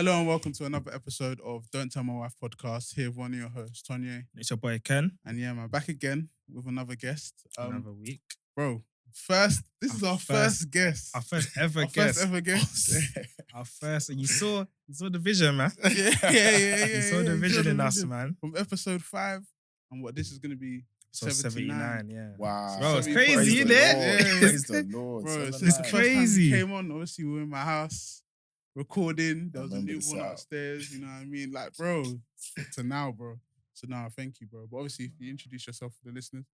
Hello and welcome to another episode of Don't Tell My Wife podcast. Here with one of your hosts, Tonye. It's your boy Ken. And yeah, man, back again with another guest. Another week. Bro, this is our first guest. Our first ever Our guest. first ever guest. Our first. You saw the vision, man. Yeah. You saw the vision in us, man. From episode 5 and what this is going to be So 79, yeah. Wow. Bro, it's So crazy, isn't it? Praise the Lord. Bro, Praise so the it's Lord. crazy. Came on, obviously we were in my house recording. There was a remember the newborn setup. upstairs, you know what I mean? Like, bro, to now, bro. So now, thank you, bro. But obviously, if you introduce yourself to the listeners.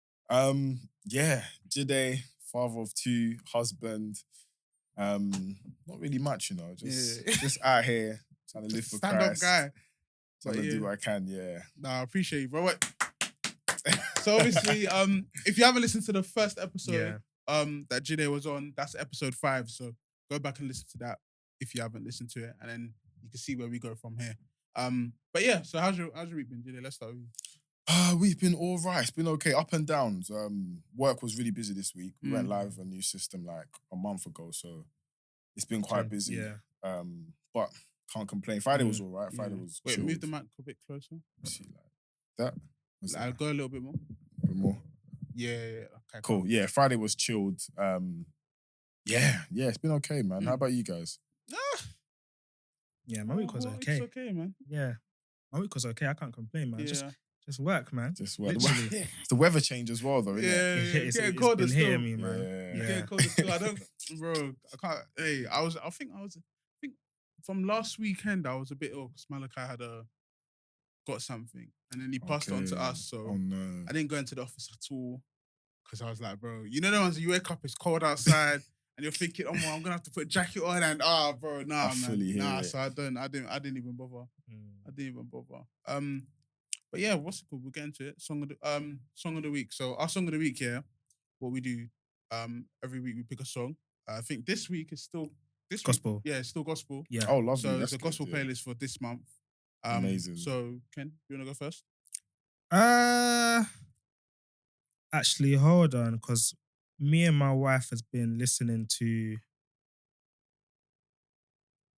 Yeah, Jide, father of 2, husband. Not really much, just out here trying to live for Stand-up Christ. guy. Trying But to yeah. do what I can, yeah. Nah, I appreciate you, bro. Wait. So obviously, if you haven't listened to the first episode that Jide was on, that's episode 5. So go back and listen to that if you haven't listened to it, and then you can see where we go from here. But yeah, so how's your week been, Jide? Let's start with you. We've been all right. It's been okay, up and downs. Work was really busy this week. We went Mm. live with a new system like a month ago, so it's been quite busy. Yeah. But can't complain. Friday was all right. Friday Yeah. was Wait, chilled. move the mic a bit closer. See, like that. Was Like, that go a little bit more. a bit more? Yeah. Okay. Cool. Yeah, Friday was chilled. Yeah, it's been okay, man. How about you guys? Yeah, my week was okay. It's okay, man. Yeah. My week was okay. I can't complain, man. Yeah. Just work, man. Just what? Literally. It's the weather change as well, though, isn't it? Yeah, It's getting been colder still. hitting me, man. Yeah. Yeah. Getting colder still. I don't, bro. I can't. Hey, I think from last weekend I was a bit ill because Malachi had got something, and then he passed it on to Okay. us. So Oh no. I didn't go into the office at all because I was like, bro, you know the ones that you wake up, it's cold outside, and you're thinking, oh, well, I'm gonna have to put a jacket on, and bro, nah, I man, fully hear nah. it. So I didn't even bother. I didn't even bother. But yeah, what's it called? We'll get into it. Song of the week. So our song of the week, yeah, what we do, every week we pick a song. I think this week is still this Gospel. Week, yeah, it's still gospel. Yeah. Oh, lovely. So That's it's a good, gospel yeah. playlist for this month. Amazing. So Ken, you wanna go first? Actually, hold on, because me and my wife has been listening to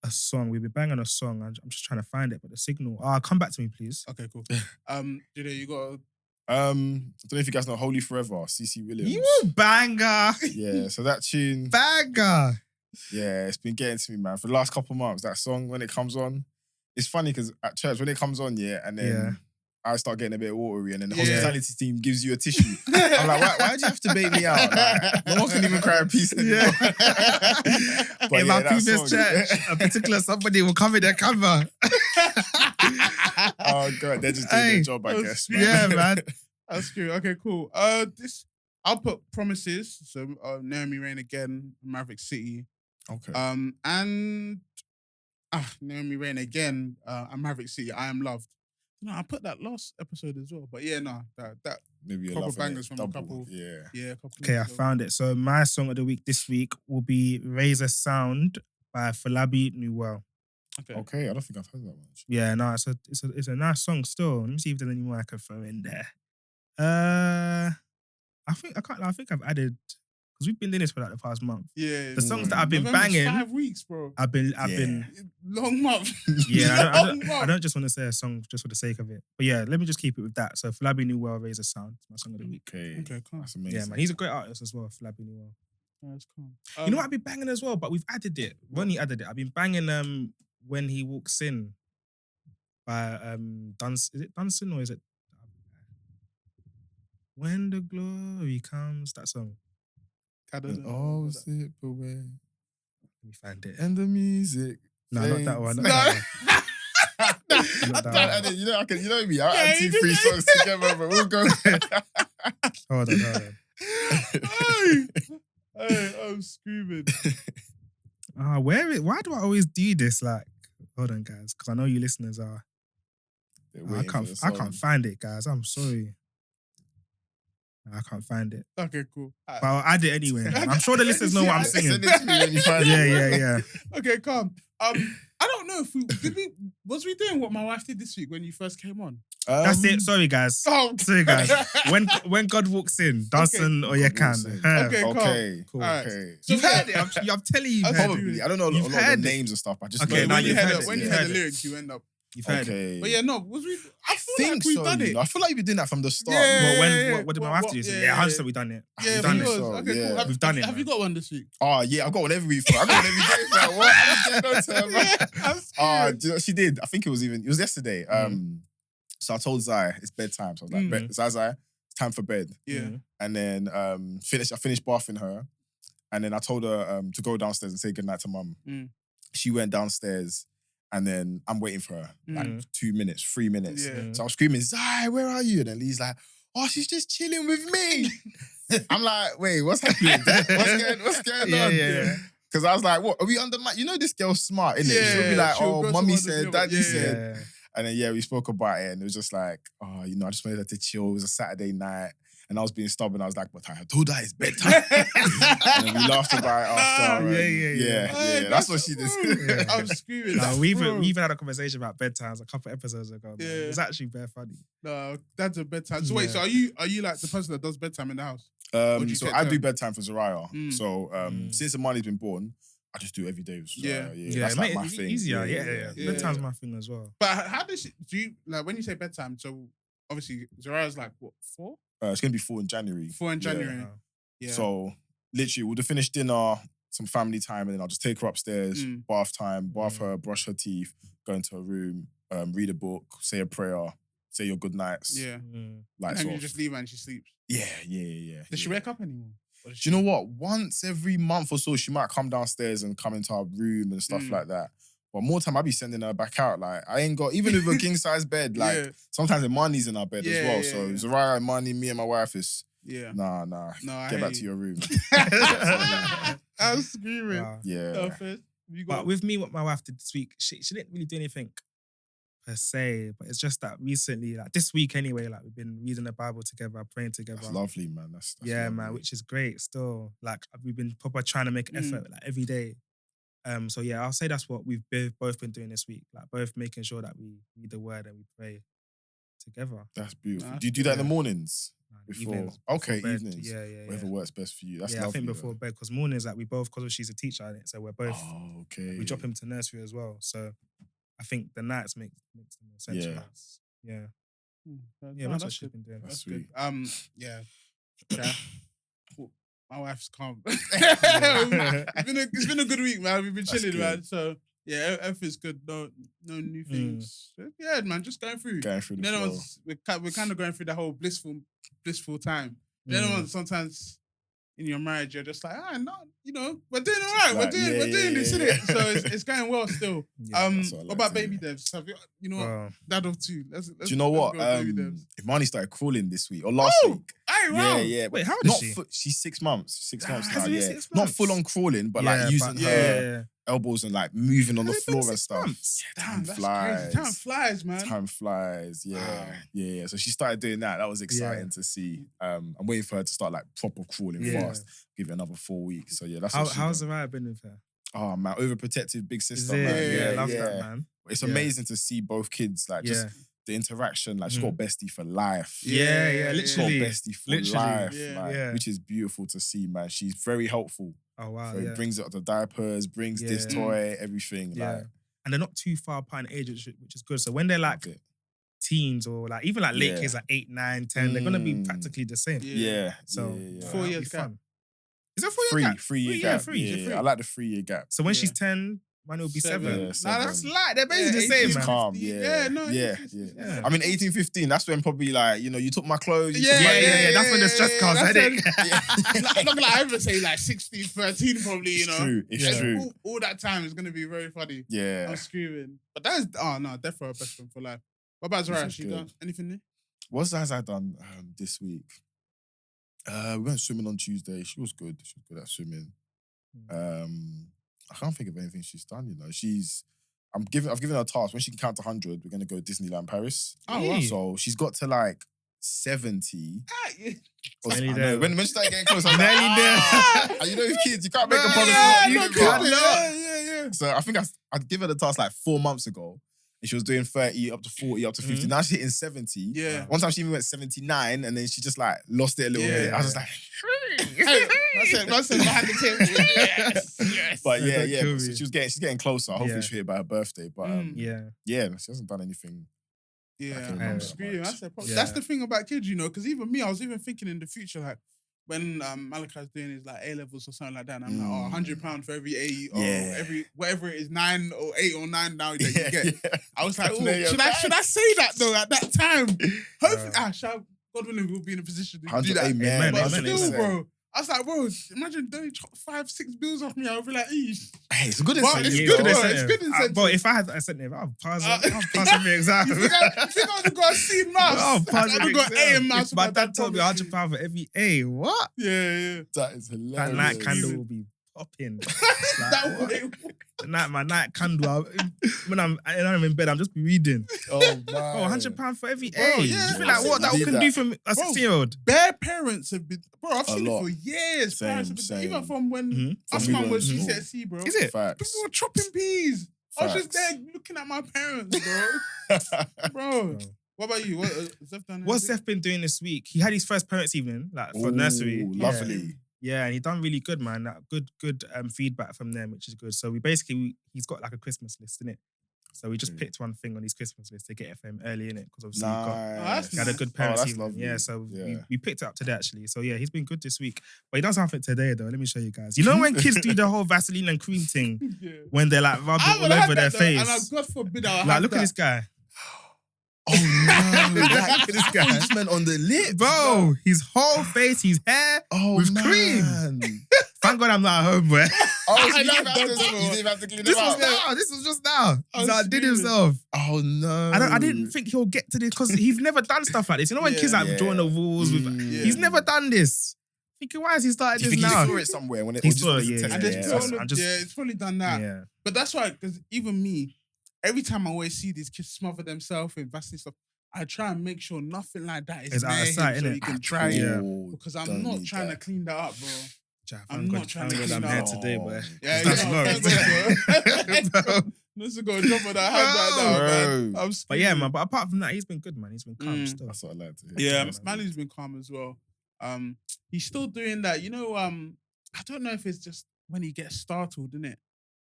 a song. We've been banging a song. I'm just trying to find it, but the signal. Come back to me, please. Okay, cool. Jide, you got I don't know if you guys know Holy Forever, CC Williams. You banger, Yeah, so that tune, banger. yeah, it's been getting to me, man. For the last couple of months, that song, when it comes on, it's funny because at church, when it comes on, yeah, and then I start getting a bit watery, and then the Yeah. hospitality team gives you a tissue. I'm like, why do you have to bait me out? Like, no one can even cry in peace anymore. But In my that previous song- church, a particular somebody will come in their camera. Oh god, they're just doing Hey, their job, I guess. Man. Yeah, man. That's true. Okay, cool. I'll put Promises. So Naomi Rain again, Maverick City. Okay. And Naomi Rain again, and Maverick City. I Am Loved. No, I put that last episode as well. But yeah, no, that Maybe a proper love bangers from a double. couple. Yeah. yeah. A couple Okay, I weeks ago. found it. So my song of the week this week will be Razor Sound by Falabi Newell. Okay, I don't think I've heard that much. Yeah, no, it's a nice song still. Let me see if there's any more I can throw in there. I think I've added, because we've been doing this for like the past month. Yeah. The songs that I've been November's banging, 5 weeks, bro. I've been Long month. yeah. Long I month. don't just want to say a song just for the sake of it. But yeah, let me just keep it with that. So Falabi Newell, Razor Sound, it's my song of the week. Okay, cool. That's amazing. Yeah, man, he's a great artist as well, Falabi Newell. That's cool. You know what I've been banging as well, but we've added it. Ronnie added it. I've been banging When He Walks In by is it Dunson or is it When the Glory Comes? That song. I don't know. Oh, slip away. Let me find it. And the music. No, not that one. Not No. that one. Not that one. You know me. I'll Yeah, add you 2-3 just- songs together, but we'll go. Hold on. Hey, I'm screaming. Why do I always do this? Like, hold on, guys, because I know you listeners are. They're I waiting for the can't song. find it, guys. I'm sorry. I can't find it. Okay, cool. But I'll add it anyway. I'm sure the listeners know what I'm singing. Send it to me when you find it. Yeah. Okay, calm. I don't know if was we doing what my wife did this week when you first came on? That's it. Sorry, guys. Oh. Sorry, guys. When God walks in, Dawson or you can. Okay, cool. Okay. Cool. All right. Okay. So You've heard it. I'm telling you. Probably. I don't know a You've lot of heard the it. names and stuff, but I just Okay, know now when you you've heard heard the, it. when you You've heard heard the it. lyrics, you end up. You've heard it. okay. But yeah, no, was we? I feel think like we've so, done you it. know. I feel like you've been doing that from the start. Yeah. Well, what did my wife do? Yeah, 100% we've done it. Yeah, We've done because- it. So, okay, yeah. cool. We've done it, Have you man. got one this week? Oh yeah, I've got one every week. I got one every day. Fam. What? I'm getting on to her, man. I'm Do scared. you know what she did? I think it was yesterday. So I told Zai it's bedtime. So I was like, Zai, it's time for bed. Yeah. And then I finished bathing her. And then I told her to go downstairs and say goodnight to mum. She went downstairs and then I'm waiting for her. Like 2 minutes, 3 minutes. Yeah. So I'm screaming, Zai, where are you? And then Lee's like, oh, she's just chilling with me. I'm like, wait, what's happening? What's going on? Yeah. Because I was like, what, are we under my... You know this girl's smart, innit? Yeah, She'll be like, she'll oh, go mummy somewhere said, to daddy yeah. said. And then, we spoke about it and it was just like, oh, you know, I just wanted her to chill. It was a Saturday night. And I was being stubborn. I was like, but I told her it's bedtime. And then we laughed about it after. Yeah. That's what she did. Yeah. I'm screaming. No, That's we bro. even had a conversation about bedtimes a couple episodes ago. Man. Yeah. It was actually very funny. No, that's a bedtime. So wait, Yeah. so are you like the person that does bedtime in the house? Or do you So take I turn? do bedtime for Zariah. Mm. So since Amani's been born, I just do it every day with Zariah. Yeah, That's it like made my it thing. easier. Yeah. Bedtime's my thing as well. But how does she, do you like when you say bedtime? So obviously Zariah's like what 4? It's going to be 4 in January. 4 in January. Yeah. So literally, we'll finish dinner, some family time, and then I'll just take her upstairs, bath time, bath her, brush her teeth, go into her room, read a book, say a prayer, say your good nights. Yeah. Lights And off. you just leave her and she sleeps. Yeah. Does she wake up anymore? Or does Do you know what? Once every month or so, she might come downstairs and come into our room and stuff like that. But more time, I'll be sending her back out. Like, I ain't got, even with a king size bed, like, sometimes Imani's in our bed as well. So, Zariah, Imani, me and my wife is, nah. No, Get back to your room. I'm screaming. Wow. Yeah. No, first, you got But with me, what my wife did this week, she didn't really do anything per se, but it's just that recently, like this week anyway, like we've been reading the Bible together, praying together. That's lovely, man. That's Yeah, lovely. man, which is great still. Like we've been proper trying to make an effort like every day. So yeah, I'll say that's what we've both been doing this week. Like both making sure that we read the word and we pray together. That's beautiful. Nah, Do you do that in the mornings? Before? Evenings, Okay, bed. evenings. Yeah. Whatever works best for you. That's I lovely. think before bed, because mornings, like we both, because she's a teacher, innit? So we're both, Oh, okay. we drop him to nursery as well. So I think the nights makes more sense for us. Yeah. Yeah, that's what she's been doing. That's good. sweet. Yeah. Okay. Cool. My wife's calm. It's been a good week, man. We've been That's chilling, good. man. So yeah, everything's good. No new things. Yeah, man, just going through. Going through the You know, flow. we're kind of going through the whole blissful time. You know, sometimes in your marriage, you're just like, no, you know, we're doing all right. Like, we're doing this, yeah. innit? So it's going well still. That's what I What like about to baby hear. devs? Have you know what? Dad of 2. Let's Do you know what? go baby devs. Imani started crawling this week or last week. Hey, wow. Yeah. Wait, how old Not is she? She's 6 months. 6 months now. Has it been Yeah, 6 not months? full on crawling, but like Yeah, using but- her elbows and like moving on the Has it been floor and 6 stuff. months? Yeah, Damn, time that's flies. crazy. Time flies, man. Time flies. Yeah, Wow. yeah. So she started doing that. That was exciting to see. I'm waiting for her to start like proper crawling fast. Give it another 4 weeks. So yeah, that's what How's the ride been with her? Oh man, overprotective big Is sister, it? man. Yeah, Yeah, love yeah. that, man. It's Yeah. amazing to see both kids like just the interaction. Like she's got bestie for life. Yeah, She's got literally. bestie for Literally. life, Yeah. like, Yeah. which is beautiful to see, man. She's very helpful. Oh wow, So yeah. it brings up the diapers, brings this Yeah. toy, everything. Yeah. Like, And they're not too far apart in age, which is good. So when they're like love it. teens or like even like late Yeah. kids, like 8, 9, 10, they're gonna be Mm. practically the same. Yeah. So yeah. 4 that'll years be gap. fun. Is it 4 year gap? 3 year Yeah, gap. three. Yeah, I like the 3 year gap. So when Yeah. she's 10, mine will be 7. Yeah, Nah, 7. that's Light, they're basically the 18, same, It's man. calm, Yeah, no, yeah. Yeah. I mean, 18, 15, that's when probably like, you know, you took my clothes. You Yeah, took my- yeah. That's when the stress comes, that's headache. when- I'm not gonna lie, I would say like 16, 13 probably, you It's know. true. It's Yeah. true. All that time is gonna be very funny. Yeah. I'm screaming. But that is, definitely a best friend for life. What about Zara? is She good. done anything new? What has I done this week? We went swimming on Tuesday. She was good. She was good at swimming. I can't think of anything she's done. You know, I've given her a task. When she can count to 100, we're gonna go to Disneyland Paris. Oh, wow. So she's got to like 70. Nearly I there. know, when she started getting close, I was like, Nearly there. And you know, with kids, you can't make a promise. Yeah. So I think I'd give her the task like 4 months ago. And she was doing 30, up to 40, up to 50. Now she's hitting 70. Yeah. One time she even went 79 and then she just like lost it a little bit. I was just like, That's it. Behind the table. Yes. But yeah. Cool. So she's getting closer. Hopefully she'll hit by her birthday. But yeah, she hasn't done anything. Yeah, I'm I'm screaming. That's the thing about kids, you know, because even me, I was even thinking in the future, like, when Malachi's doing his like A-levels or something like that, and I'm like, £100 for every A or every whatever it is, 9 or 8 or 9 now that you get. I was like, should I say that though at that time? Hopefully, God willing, we'll be in a position to do that. Amen. But still, bro, I was like, bro, imagine they chop 5-6 bills off me. I'll be like, eesh. Hey, it's a good But incentive. it's good incentive. But if I had that incentive, I'll pass every exam. You think I would have got a C in maths? I'll pass I would have got A in maths. My dad told me £100 for every A. What? Yeah. That is hilarious. That night candle will be popping. My night candle. When I'm in bed, I'm just reading. Oh man. £100 for every Bro, A. yeah. You feel like what that can do for me, a 16-year-old? Bare parents have been, bro. I've seen lot. it for years. Parents have been, even from when us From mum me, was GCSE, bro. Is it? Facts. People were chopping peas. I was just there looking at my parents, bro. Bro. What about you? What's Seth been doing this week? He had his first parents' evening, like for nursery. Lovely. Yeah, and he done really good, man. Good feedback from them, which is good. So he's got like a Christmas list, innit? So we just picked one thing on his Christmas list to get it for him early, innit? Because obviously he had a good parents' evening. Lovely. Yeah, so we picked it up today actually. So yeah, he's been good this week. But he does something today though. Let me show you guys. You know when kids do the whole Vaseline and cream thing, when they're like rubbing all over their face. And God forbid I'll like, look at this guy. Oh no! Look at this guy. Just meant on the lip, bro. His whole face, his hair with cream. Thank God I'm not at home, bro. You didn't have to clean it out. This was just now. He's outdid himself. Oh no! I didn't think he'll get to this because he's never done stuff like this. You know when kids like drawing the walls with, he's never done this. Thinking, why has he started this now? He saw it somewhere when he saw it. It's probably done that. Yeah. But that's why, because even me, every time I always see these kids smother themselves in Vaseline stuff, I try and make sure nothing like that is out of sight, so you can try it. Oh, Because I'm not trying to clean that up, bro. I'm not not trying to clean I'm that here up. today, boy. Yeah, that's This is got a job on that hand right now, man. But yeah, man. But apart from that, he's been good, man. He's been calm still. That's what I like to hear. Yeah, Manly's been calm as well. He's still doing that. You know, I don't know if it's just when he gets startled, innit?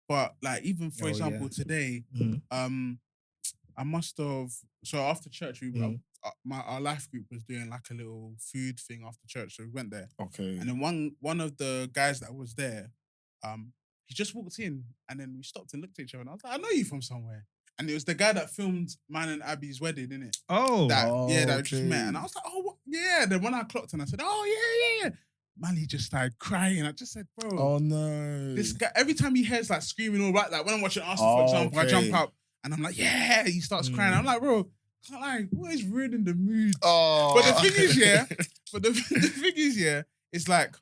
But like, even for example, today, I must have. So after church, our life group was doing like a little food thing after church, so we went there. Okay. And then one of the guys that was there, he just walked in, and then we stopped and looked at each other, and I was like, I know you from somewhere. And it was the guy that filmed Man and Abby's wedding, innit? That we just met. And I was like, oh, what? Yeah. Then when I clocked and I said, oh, yeah. Manly just started crying. I just said, bro. Oh, no. This guy, every time he hears like screaming all right, like when I'm watching Arsenal, for example, I jump up and I'm like, yeah. He starts crying. I'm like, bro, can't lie, what is ruining the mood? Oh. But the thing is, it's like,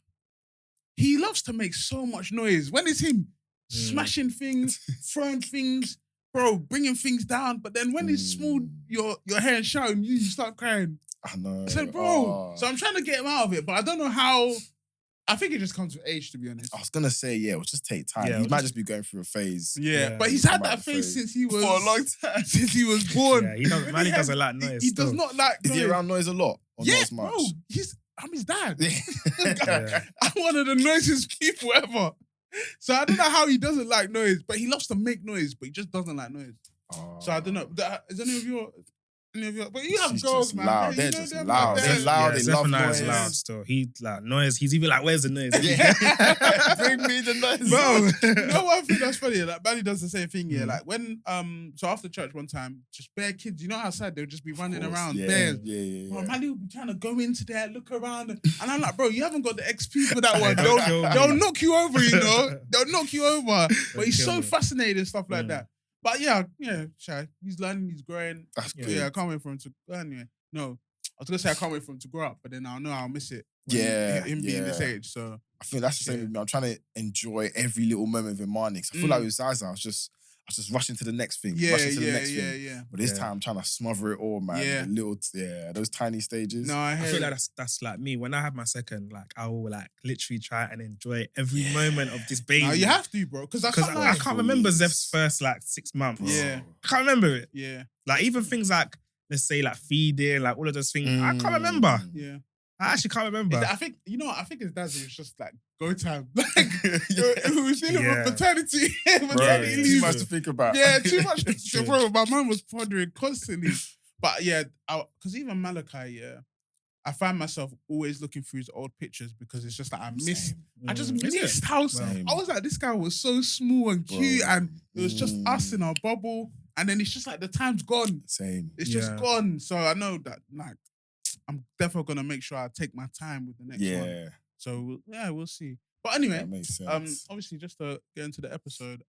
he loves to make so much noise. When it's him smashing things, throwing things, bro, bringing things down. But then when it's smooth, your hair and shouting, you start crying. I know. I said, bro. So I'm trying to get him out of it, but I don't know how. I think it just comes with age, to be honest. I was going to say, it'll just take time. He might just be going through a phase. Yeah. But he's had that phase since he was... For a long time. Since he was born. Yeah, Manly doesn't like noise. He does not like noise. Is he around noise a lot? Or not as much? Bro. I'm his dad. I'm one of the noisiest people ever. So I don't know how he doesn't like noise, but he loves to make noise, but he just doesn't like noise. So I don't know. Is any of your... But you have girls, man. Loud. They're just loud. They're loud. They love noise. Loud still. He like noise. He's even like, where's the noise? Bring me the noise, bro. You know one thing that's funny? Like Manny does the same thing. Yeah, like when so after church one time, just bare kids. You know outside they'll just be running around. Bears. Yeah. Bro, Manny will be trying to go into there, look around, and I'm like, bro, you haven't got the XP for that one. They'll knock you over. You know, they'll knock you over. But he's so fascinated and stuff like that. But yeah, Shy. He's learning, he's growing. That's good. Yeah, I can't wait for him to anyway. No, I was gonna say I can't wait for him to grow up, but then I'll miss it. Him being this age. So I think that's the same with me. I'm trying to enjoy every little moment with Marnie. I feel like with Zaza, I was just rushing to the next thing. Yeah, rushing to the next thing. yeah. But this time I'm trying to smother it all, man. Yeah. Those tiny stages. No, I feel like that's like me. When I have my second, like I will like literally try and enjoy every moment of this baby. No, you have to, bro. Because I can't remember Zeph's first like 6 months. Yeah. I can't remember it. Yeah. Like even things like, let's say like feeding, like all of those things. I can't remember. Yeah. I actually can't remember. I think, I think his dad's was just like, go time. Like, who was dealing with paternity leave. Too much to think about. Yeah, too much. Bro, my mum was pondering constantly. But yeah, because even Malachi, I find myself always looking through his old pictures because it's just like I just missed how I was like, this guy was so small and cute, and it was just us in our bubble. And then it's just like the time's gone. Same. It's just gone. So I know that like I'm definitely gonna make sure I take my time with the next one. So we'll see. But anyway, that makes sense. Obviously just to get into the episode.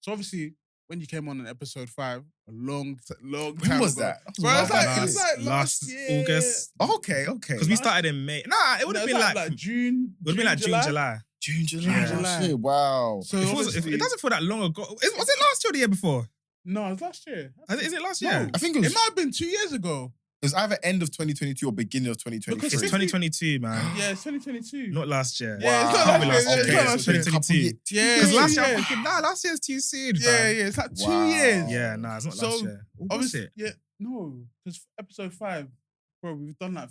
So obviously when you came on in episode 5, a long time when was ago. that? Bro, it was like last year. August. Okay. Because we started in May. Nah, it would have been like June. It would have been like June, July. June, July. Shit, wow. So it doesn't feel that long ago. Was it last year or the year before? No, it was last year. Is it last year? No, I think it might have been 2 years ago. It was either end of 2022 or beginning of 2023. It's 2022, man. Yeah, it's 2022. Not last year. Yeah, it's not last year. Okay, It's so 2022. Yeah, Because last year I'm thinking, last year's too soon. Yeah, it's like 2 years. Yeah, nah, it's not last year. Obviously, no, because episode 5, bro, we've done like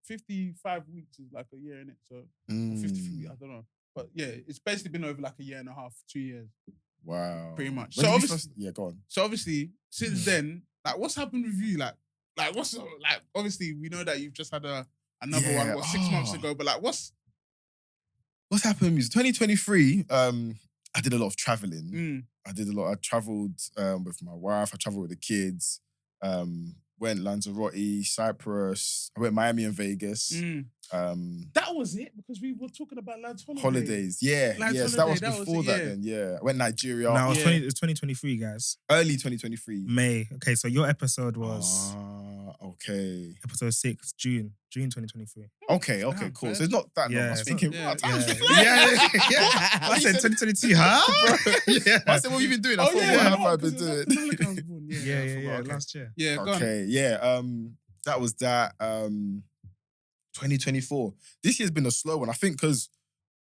55 weeks is like a year, innit? So 53, I don't know. But yeah, it's basically been over like a year and a half, 2 years. Wow. Pretty much. When So did you obviously, go on. So obviously, since then, like, what's happened with you? Like what's like? Obviously, we know that you've just had another one 6 months ago. But like, what's happened? Is 2023. I did a lot of traveling. I traveled with my wife. I traveled with the kids. Went Lanzarote, Cyprus. I went Miami and Vegas. That was it, because we were talking about lads' holidays. Yeah, so that was before that. Then, yeah, I went Nigeria. No, it was 2023, guys. Early 2023. May. Okay, so your episode was okay. Episode 6, June 2023. Okay, cool. So it's not that long. I was thinking, yeah. I said 2022, huh? Yeah. I said, what have you been doing? I thought, what have I been doing? Yeah, last year. Yeah, okay, yeah. That was that. 2024. This year's been a slow one. I think because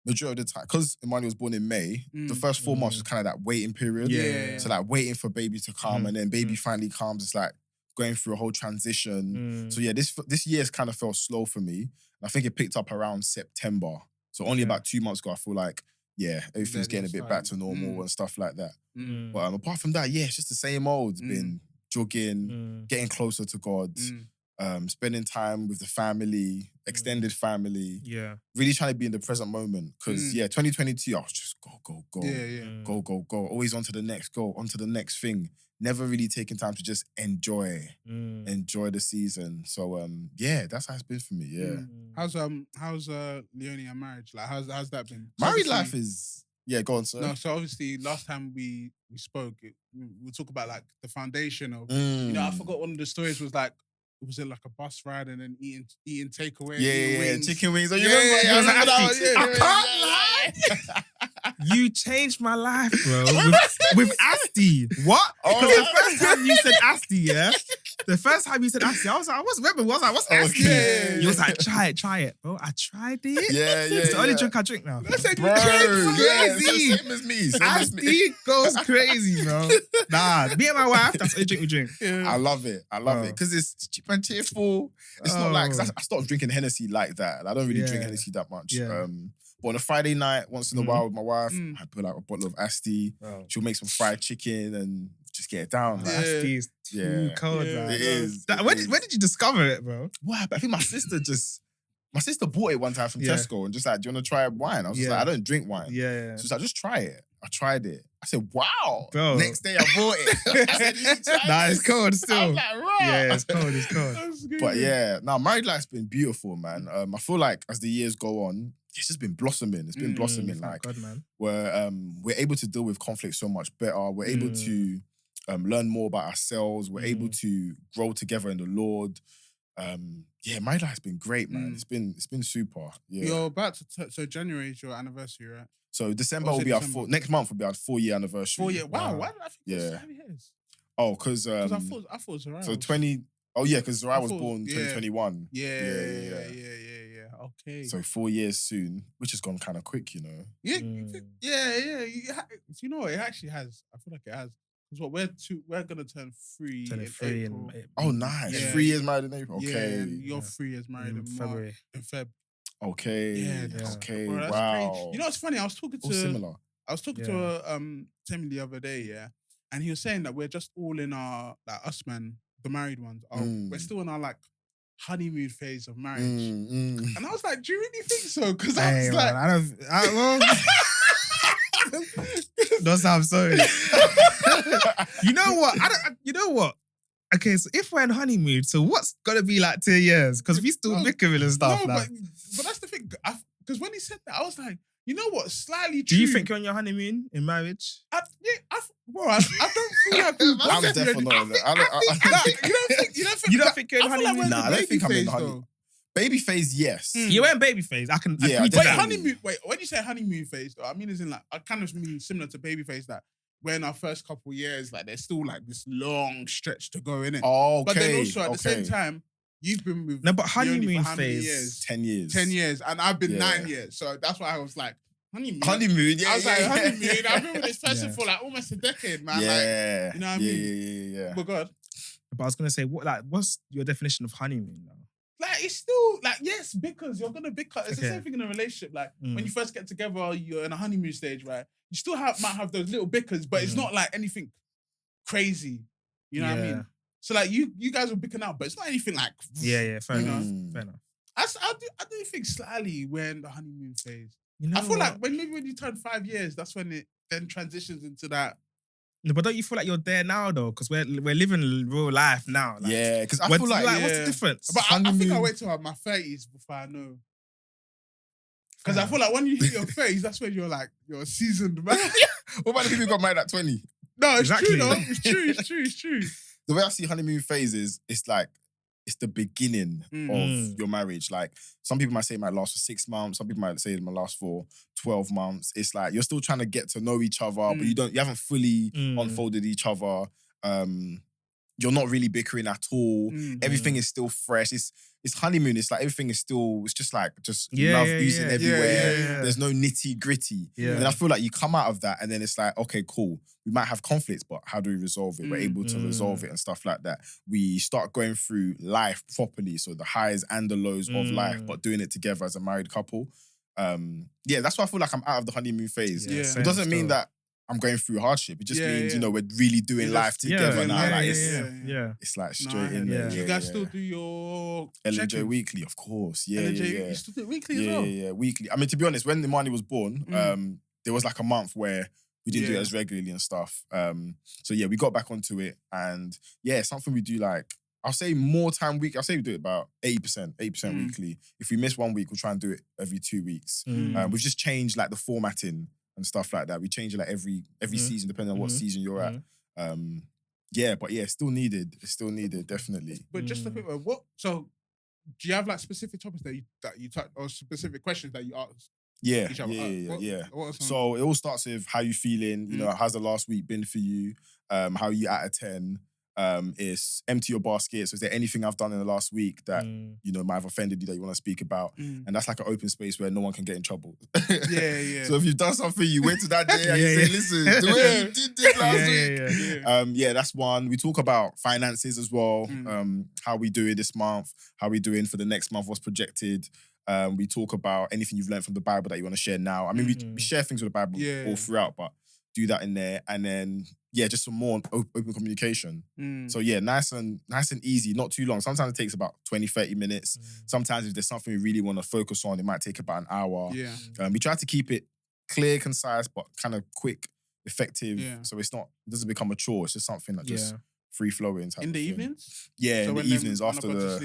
majority of the time, because Imani was born in May, the first 4 months was kind of that waiting period. Yeah. So like waiting for baby to come, and then baby finally comes. It's like going through a whole transition. So yeah, this year's kind of felt slow for me. And I think it picked up around September. So only about 2 months ago, I feel like, everything's getting a bit back to normal and stuff like that. But apart from that, it's just the same old. It's been jogging, getting closer to God, spending time with the family, extended family. Yeah. Really trying to be in the present moment. Because 2022, I was just go. Go. Always on to the next goal, on to the next thing. Never really taking time to just enjoy the season. So that's how it's been for me. Yeah. How's Leonie and marriage? Like how's that been? Married life is go on, sir. No, so obviously last time we spoke, we talk about like the foundation of I forgot one of the stories was like, was it like a bus ride and then eating takeaway? Wings. Chicken wings. Oh, you remember that? I can't lie. You changed my life, bro. With Asti. What? Because the first time you said Asti, I was like, what's Asti? Okay. You was like, try it, bro. I tried it. Yeah. It's the only drink I drink now. Bro, it's same as me. Asti goes crazy, bro. Nah, me and my wife, that's the only drink we drink. Yeah. I love it. Because it's cheap and cheerful. It's not like, I stopped drinking Hennessy like that. I don't really drink Hennessy that much. Yeah. But on a Friday night, once in a while with my wife, I put like a bottle of Asti. Oh. She'll make some fried chicken and just get it down. Like, Asti is too cold, man. It is. Where did you discover it, bro? What happened? I think my sister bought it one time from Tesco and just like, do you want to try wine? I was just like, I don't drink wine. Yeah. So she's like, just try it. I tried it. I said, wow. Bro. Next day I bought it. I said, it's cold still. I was like, right. Yeah, it's cold. But married life's been beautiful, man. I feel like as the years go on, it's just been blossoming. It's been blossoming. Like, God, man. We're able to deal with conflict so much better. We're able to learn more about ourselves. We're able to grow together in the Lord. Yeah, my life's been great, man. It's been super. Yeah. You're about to so January is your anniversary, right? So December will be our next month will be our 4-year anniversary. 4 year. Wow. Why did I think it was 7 years? Oh, because I thought Zariah so was 20. Oh yeah, because Zariah was born 2021. Yeah. Okay. So 4 years soon, which has gone kind of quick, you know. Yeah. You know what? It actually has. I feel like it has. Because we're gonna turn 3 in April. Oh, nice. Yeah. 3 years married in April. Okay. Yeah, and you're 3 years married in February. In Feb. Okay. Yeah. Okay. Bro, that's wow. crazy. You know what's funny? I was talking to Timmy the other day, and he was saying that we're just all in our us man, the married ones. We're still in our like honeymoon phase of marriage. And I was like, do you really think so? Because I was like, don't sound sorry. You know what? You know what? Okay, so if we're in honeymoon, so what's gonna be like 2 years? Because we still bickering and stuff. No, like. but that's the thing. Because when he said that, I was like, you know what? Slightly true. Do you think you're on your honeymoon in marriage? I don't feel like I'm definitely not. You don't think you're in honeymoon? Nah, I don't think I'm in honeymoon. Baby phase, yes. You went baby phase. I can. Yeah, agree to that. honeymoon. Wait, when you say honeymoon phase, though, I mean, as in like, I kind of mean similar to baby phase that we're in our first couple of years, like there's still like this long stretch to go in it. Oh, okay. But then also at the same time, you've been with but honeymoon for how many phase years? 10 years. 10 years, and I've been 9 years. So that's why I was like, honeymoon. Yeah. I was like, honeymoon. I've been with this person for like almost a decade, man. Yeah. Like, you know what I mean? Yeah. But God. But I was gonna say, what's your definition of honeymoon now? Like, it's still like, yes, because you're gonna bicker. It's the same thing in a relationship. Like when you first get together, you're in a honeymoon stage, right? You still might have those little bickers, but it's not like anything crazy. You know what I mean? So like you guys were bicking out, but it's not anything like fair enough. I do think slightly we're in the honeymoon phase. You know, I feel like when you turn 5 years, that's when it then transitions into that. No, but don't you feel like you're there now though? Because we're living real life now. Like, yeah, because I feel like what's the difference? But I think I wait till my 30s before I know. Because I feel like when you hit your 30s, that's when you're a seasoned man. What about the people who got married at 20? No, it's true though. It's true. The way I see honeymoon phase is, it's like, it's the beginning of your marriage. Like, some people might say it might last for 6 months. Some people might say it might last for 12 months. It's like, you're still trying to get to know each other, but you haven't fully unfolded each other. You're not really bickering at all. Everything is still fresh. It's honeymoon. It's like everything is still, it's just like, love oozing everywhere. Yeah. There's no nitty gritty. Yeah. And I feel like you come out of that and then it's like, okay, cool. We might have conflicts, but how do we resolve it? We're able to resolve it and stuff like that. We start going through life properly. So the highs and the lows of life, but doing it together as a married couple. That's why I feel like I'm out of the honeymoon phase. Yeah. It doesn't mean that I'm going through hardship. It just means, we're really doing life together now. It's like straight in there. You guys still do your LNJ weekly, of course. You still do it weekly as well? Yeah, weekly. I mean, to be honest, when Imani was born, there was like a month where we didn't do it as regularly and stuff. So we got back onto it, and something we do like, I'll say more time week. I'll say we do it about 80% weekly. If we miss 1 week, we'll try and do it every 2 weeks. We've just changed like the formatting and stuff like that. We change it like every season, depending on what season you're at. It's still needed. It's still needed, definitely. But just a quick one, so do you have like specific topics that you touch, or specific questions that you ask? Yeah. What So it all starts with how you feeling, how's the last week been for you? How are you out of 10? Is empty your basket. So is there anything I've done in the last week that might have offended you that you want to speak about? And that's like an open space where no one can get in trouble. So if you've done something, you wait till that day and you say, listen, the way you did last week. That's one. We talk about finances as well. How we doing this month? How we doing for the next month? What's projected? We talk about anything you've learned from the Bible that you want to share now. I mean, we share things with the Bible all throughout, but do that in there. And then just some more open communication. So nice and easy, not too long. Sometimes it takes about 20, 30 minutes. Sometimes if there's something we really want to focus on, it might take about an hour. We try to keep it clear, concise, but kind of quick, effective. So it doesn't become a chore. It's just something that just free flowing. In the evenings? Yeah, in the evenings after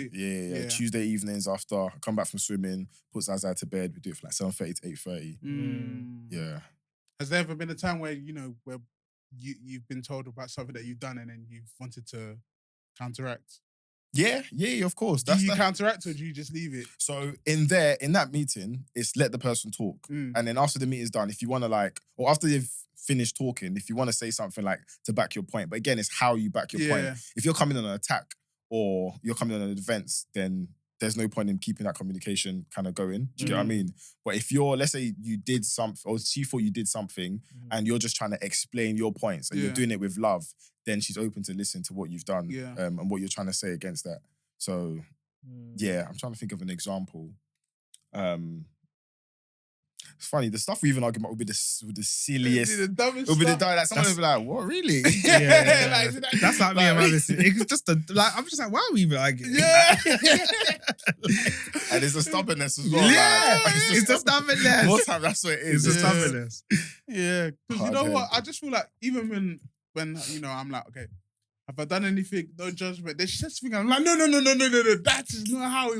Tuesday evenings after I come back from swimming, put Zazai to bed. We do it for like 7:30 to 8:30. Yeah. Has there ever been a time where where you've been told about something that you've done and then you've wanted to counteract? Yeah, of course. Do you counteract or do you just leave it? So in that meeting, it's let the person talk. And then after the meeting's done, if you want to or after they've finished talking, if you want to say something to back your point, but again, it's how you back your point. If you're coming on an attack or you're coming on an defense, then there's no point in keeping that communication kind of going. Do you get what I mean? But if let's say you did something, or she thought you did something, and you're just trying to explain your points, and you're doing it with love, then she's open to listen to what you've done and what you're trying to say against that. So, I'm trying to think of an example. It's funny, the stuff we even argue about would be the silliest. The dumbest it would be stuff. like someone would be like, "What, really?" Yeah. That's like me and my listen. It's just I'm just like, why are we even arguing? Yeah. And it's a stubbornness as well. Yeah, it's the stubbornness. Most time that's what it is. It's the stubbornness. Yeah, because you know what? I just feel like even when I'm like, okay, have I done anything? No judgment. There's just thing. I'm like, no. That is not how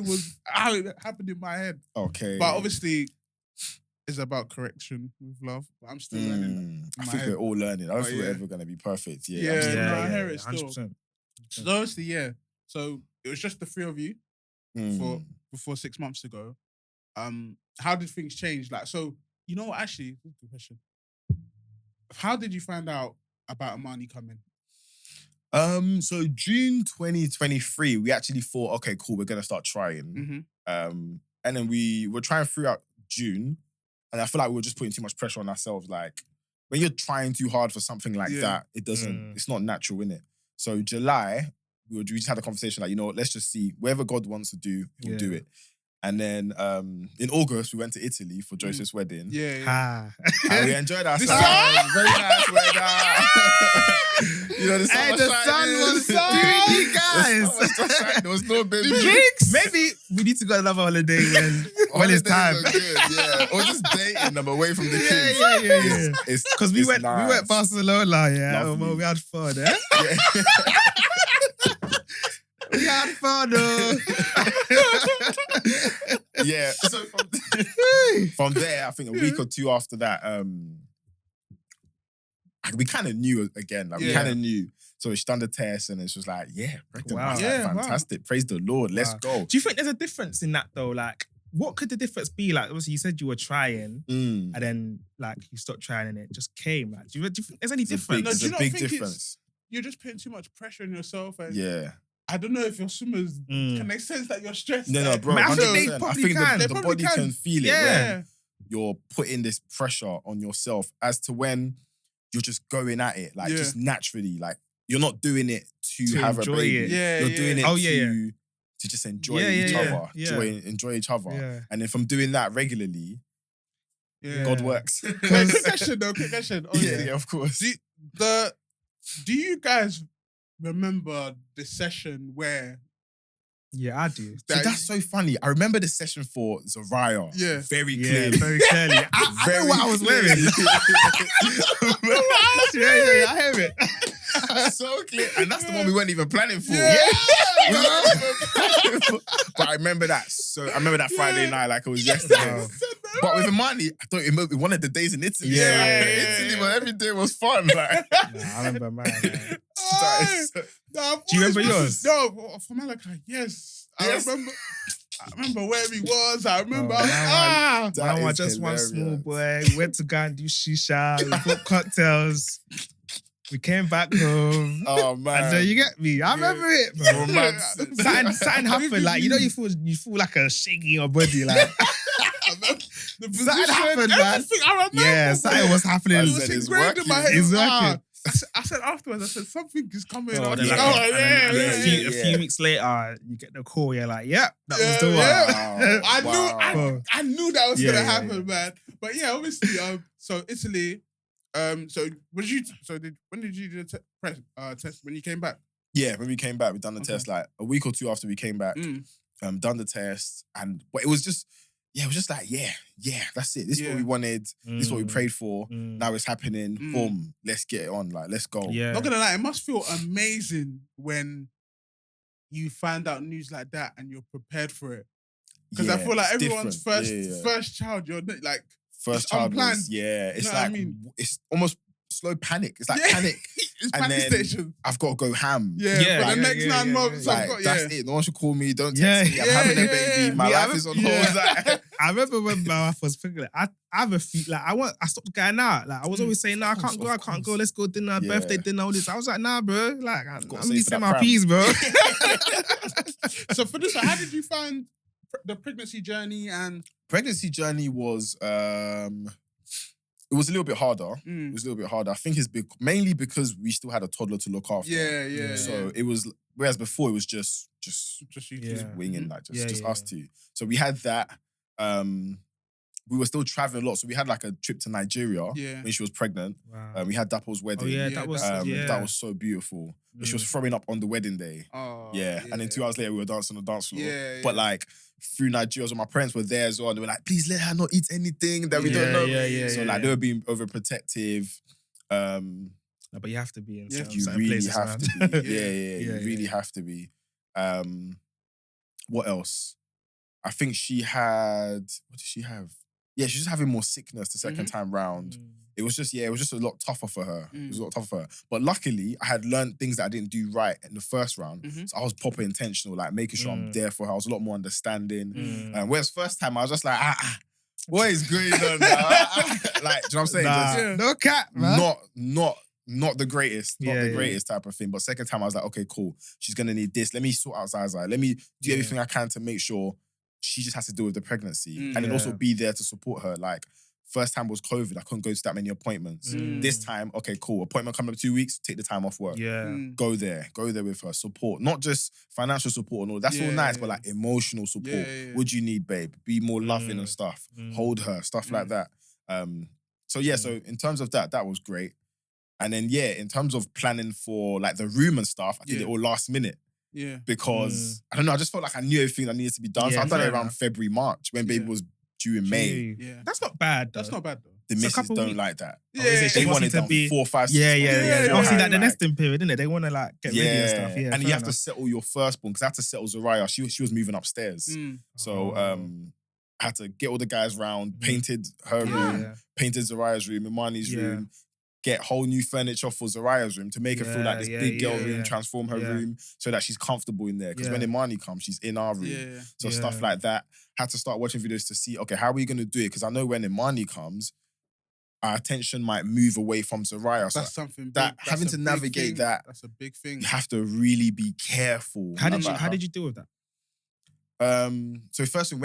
it happened in my head. Okay, but obviously. It's about correction with love. But I'm still learning. I think we're all learning. I don't think we're ever going to be perfect. Yeah, I hear it still. 100%. So obviously, so it was just the three of you before 6 months ago. How did things change? So you know what? Actually, this is a good question. How did you find out about Amani coming? So June 2023, we actually thought, okay, cool, we're going to start trying. And then we were trying throughout June. And I feel like we were just putting too much pressure on ourselves. Like, when you're trying too hard for something like that, it doesn't, it's not natural, innit? So July, we just had a conversation like, let's just see. Whatever God wants to do, he'll do it. And then in August, we went to Italy for Joseph's wedding. Yeah. And we enjoyed ourselves. Very nice weather. The sun was doing you guys. There was no baby. The drinks. Maybe we need to go another holiday when it's time. Or just dating them away from the kids. Yeah. Because we went Barcelona, we had fun, We had fun, Yeah. So from there, I think a week or two after that, we kind of knew again. We kind of knew. So she done the test and it's just like, fantastic. Wow. Praise the Lord. Let's go. Do you think there's a difference in that though? Like, what could the difference be? Like, obviously you said you were trying and then you stopped trying and it just came. Like, do you think there's any difference? There's a big difference. You're just putting too much pressure on yourself and I don't know if your swimmers can they sense that you're stressed. No, bro. I think they probably can. The body can feel it when you're putting this pressure on yourself as to when you're just going at it, just naturally. Like, you're not doing it to have a baby. You're doing it to just enjoy each other. Enjoy each other. Yeah. And then from doing that regularly, God works. Quick question. Yeah, of course. Do you guys remember the session where... Yeah, I do. So that's so funny. I remember the session for Zariah. Yeah. Very clearly. Very clearly. I know what I was wearing. I hear it. So clear. And that's the one we weren't even planning for. But I remember that. So I remember that Friday night like it was yesterday. But with Amani, I thought it might be one of the days in Italy. Italy, but every day was fun. Like. I remember mine. Do you remember yours? No, for Malachi, yes. I remember where he was. I remember. I just hilarious. One small boy. We went to go and do shisha. We bought cocktails. We came back home. Oh man! And you get me. I remember it, bro. Something happened. Like you feel like a shake in your body. Like the position happened, man. I remember. Yeah, something was happening. It was engraved in my head. It's working. I said afterwards, something is coming. A few weeks later, you get the call. You're like, that was the one. Wow. I knew that was gonna happen, man. But obviously, so Italy. When did you do the test? When you came back? Yeah, when we came back, we done the test like a week or two after we came back. Done the test, but it was just. Yeah, it was just like, that's it. This is what we wanted. This is what we prayed for. Now it's happening. Boom, let's get it on. Like, let's go. Yeah. Not gonna lie, it must feel amazing when you find out news like that and you're prepared for it. Because I feel like everyone's first child, you're like first child unplanned. It's like it's almost slow panic. It's like panic. It's and panic then station. I've got to go ham. For the next 9 months, Like, I've got, that's it. No one should call me. Don't text me. I'm having a baby. My life is on hold. Like, I remember when my wife was pregnant. I have a few, like, I stopped going out. Like, I was always saying, "No, I can't go. Let's go dinner, birthday dinner, all this." I was like, "Nah, bro. Like, I'm need to say my P's, bro." So for this one, how did you find the pregnancy journey and pregnancy journey was it was a little bit harder. It was a little bit harder. I think it's mainly because we still had a toddler to look after. Yeah. So it was, whereas before it was just winging, like just us two. So we had that. We were still traveling a lot. So we had like a trip to Nigeria when she was pregnant. Wow. We had Dapo's wedding. Oh yeah, that was so beautiful. She was throwing up on the wedding day. Oh, And then 2 hours later we were dancing on the dance floor. But Yeah. like through Nigeria, so my parents were there as well. And they were like, please let her not eat anything that we don't know. So like they were being overprotective. But you have to be in certain You really places, have man. to be. You really have to be. What else? I think she had, what did she have? Yeah, she was just having more sickness the second time round. It was just a lot tougher for her. It was a lot tougher for her. But luckily, I had learned things that I didn't do right in the first round. So I was proper intentional, like making sure I'm there for her. I was a lot more understanding. Whereas first time, I was just like, what is going on? Like, do you know what I'm saying? Just, no cat, man. Not the greatest, greatest type of thing. But second time, I was like, okay, cool. She's gonna need this. Let me sort out Zaza. Let me do everything I can to make sure she just has to deal with the pregnancy, and then also be there to support her. Like, first time was COVID. I couldn't go to that many appointments. This time, okay, cool. Appointment coming up 2 weeks, take the time off work. Go there with her. Support. Not just financial support and all. That's all nice, but like emotional support. What do you need, babe? Be more loving and stuff. Hold her, stuff like that. So in terms of that was great. And then, in terms of planning for like the room and stuff, I did it all last minute. Because I don't know, I just felt like I knew everything that needed to be done. So I done it around February, March when baby was due in May. That's not bad. That's not bad though. The missus don't like that. They want it done 4, 5, 6 months. Obviously, like the nesting period, innit? They want to like get ready and stuff. And you have to settle your firstborn because I had to settle Zariah. She was moving upstairs. So I had to get all the guys round, painted her room, painted Zariah's room, Imani's room, get whole new furniture for Zariah's room to make her feel like this big girl room, transform her room so that she's comfortable in there. Because when Imani comes, she's in our room. So stuff like that. Had to start watching videos to see, okay, how are we going to do it? Because I know when Imani comes, our attention might move away from Zariah. So that's something big. That having to navigate that, that's a big thing. You have to really be careful. How did you deal with that? So first thing,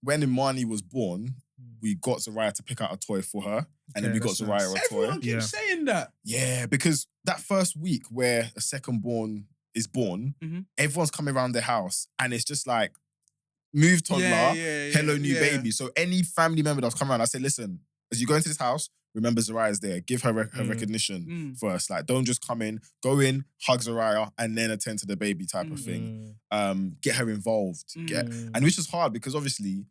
when Imani was born, we got Zariah to pick out a toy for her. And then we got Zariah a toy. Everyone keeps saying that. Yeah, because that first week where a second born is born, everyone's coming around the house and it's just like, move toddler, hello new baby. So any family member that's come around, I say, listen, as you go into this house, remember Zariah's there. Give her her recognition first. Like, don't just come in, go in, hug Zariah, and then attend to the baby type of thing. Get her involved. And which is hard because obviously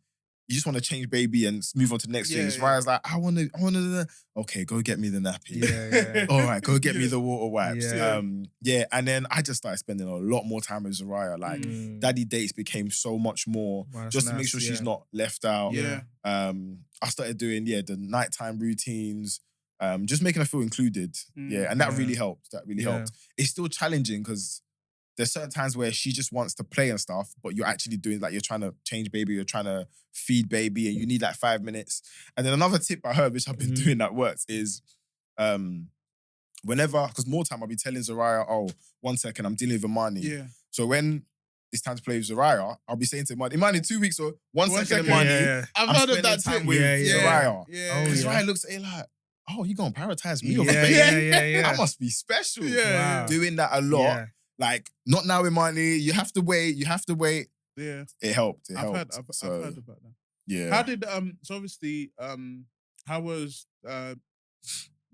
you just want to change baby and move on to the next thing. Zariah's like, I want to. Okay, go get me the nappy. All right, go get me the water wipes. And then I just started spending a lot more time with Zariah. Like, daddy dates became so much more just to make sure she's not left out. I started doing the nighttime routines, just making her feel included. And that really helped. Helped. It's still challenging because there's certain times where she just wants to play and stuff, but you're actually doing like, you're trying to change baby, you're trying to feed baby, and you need like 5 minutes. And then another tip I heard, which I've been doing that works, is whenever, because more time I'll be telling Zariah, oh, 1 second, I'm dealing with Imani. So when it's time to play with Zariah, I'll be saying to Imani, 2 weeks or 1 second, Imani. I've heard of that time tip with Zariah. Because Zariah looks at it like, oh, you gonna prioritize me over baby? I must be special. Doing that a lot. Like, not now with money. You have to wait. Yeah. It helped. I've heard about that. Yeah. How did, so obviously, how was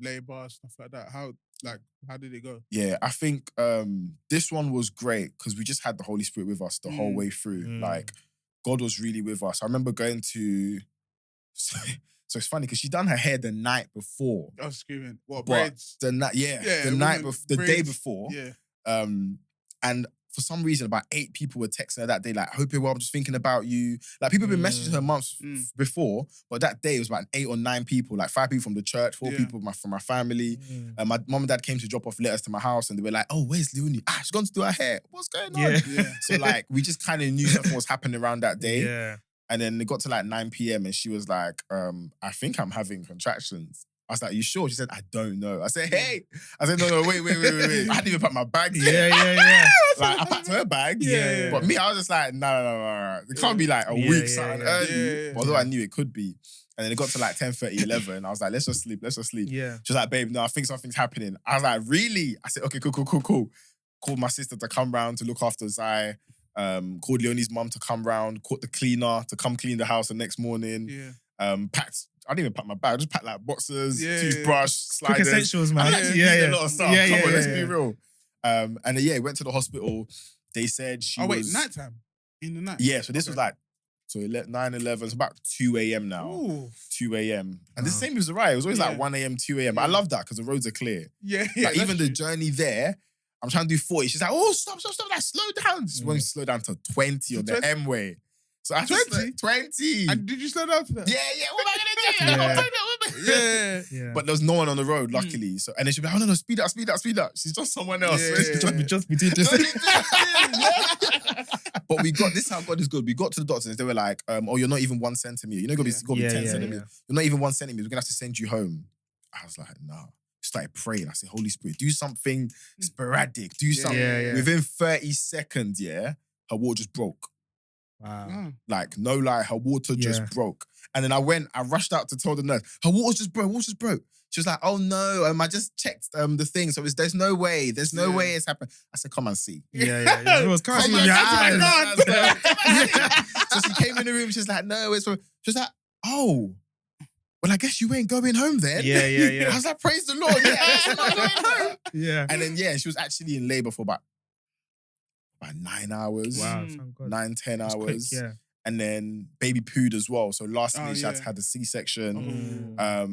labor, stuff like that? How did it go? Yeah, I think this one was great because we just had the Holy Spirit with us the whole way through. Like, God was really with us. I remember going to, so it's funny because she done her hair the night before. I was screaming. What, braids? The night, the day before. And for some reason, about 8 people were texting her that day, like, hope you're well, I'm just thinking about you. Like, people have been messaging her months before, but that day it was about 8 or 9 people, like 5 people from the church, 4 people from my family. My mum and dad came to drop off letters to my house and they were like, oh, where's Leonie? She's gone to do her hair. What's going on? So, like, we just kind of knew something was happening around that day. Yeah. And then it got to like 9 p.m. and she was like, I think I'm having contractions. I was like, you sure? She said, I don't know. I said, hey. I said, no, wait. I hadn't even packed my bag. Yeah. Like, I packed her bag. Yeah. But me, I was just like, no. It can't be like a week, something early. Although I knew it could be. And then it got to like 10:30, 11. I was like, let's just sleep. Yeah. She was like, babe, no, I think something's happening. I was like, really? I said, okay, cool. Called my sister to come round to look after Zai. Called Leonie's mum to come round. Called the cleaner to come clean the house the next morning. Packed. I didn't even pack my bag. I just packed like boxers, toothbrush, sliders. Quick essentials, man. I actually did a lot of stuff. Come on, let's be real. And then, went to the hospital. They said she was... Oh, wait, nighttime? In the night? Yeah, so this was like... So 9-11, it's about 2 a.m. now. Ooh. 2 a.m. And the same as the ride. It was always like 1 a.m., 2 a.m. But I love that because the roads are clear. Yeah. Like even the journey there, I'm trying to do 40. She's like, oh, stop. Like, slow down. She wants to slow down to 20 on the M way. So I 20? 20. And did you slow down to that? Yeah. What am I going to do? Yeah. But there was no one on the road, luckily. So and then she'd be like, oh, no, speed up. She's just someone else. Just be doing this. But we got, this is how God is good. We got to the doctors. They were like, oh, you're not even 1 centimeter. You know, got to be 10 centimeters. You're not even 1 centimeter. We're going to have to send you home. I was like, no. Started praying. I said, Holy Spirit, do something sporadic. Do something. Within 30 seconds, her water just broke. Wow. Like, no lie, her water just broke. And then I rushed out to tell the nurse, her water just broke. She was like, oh no, I just checked the thing. So there's no way it's happened. I said, come and see. It was So she came in the room, she's like, no, it's from... She was like, oh, well, I guess you ain't going home then. Yeah. I was like, praise the Lord. I'm not going home. Yeah. And then, she was actually in labor for about 9 hours. Wow, thank God. 9-10 hours. Quick, And then baby pooed as well. So lastly, she had to have the C-section. But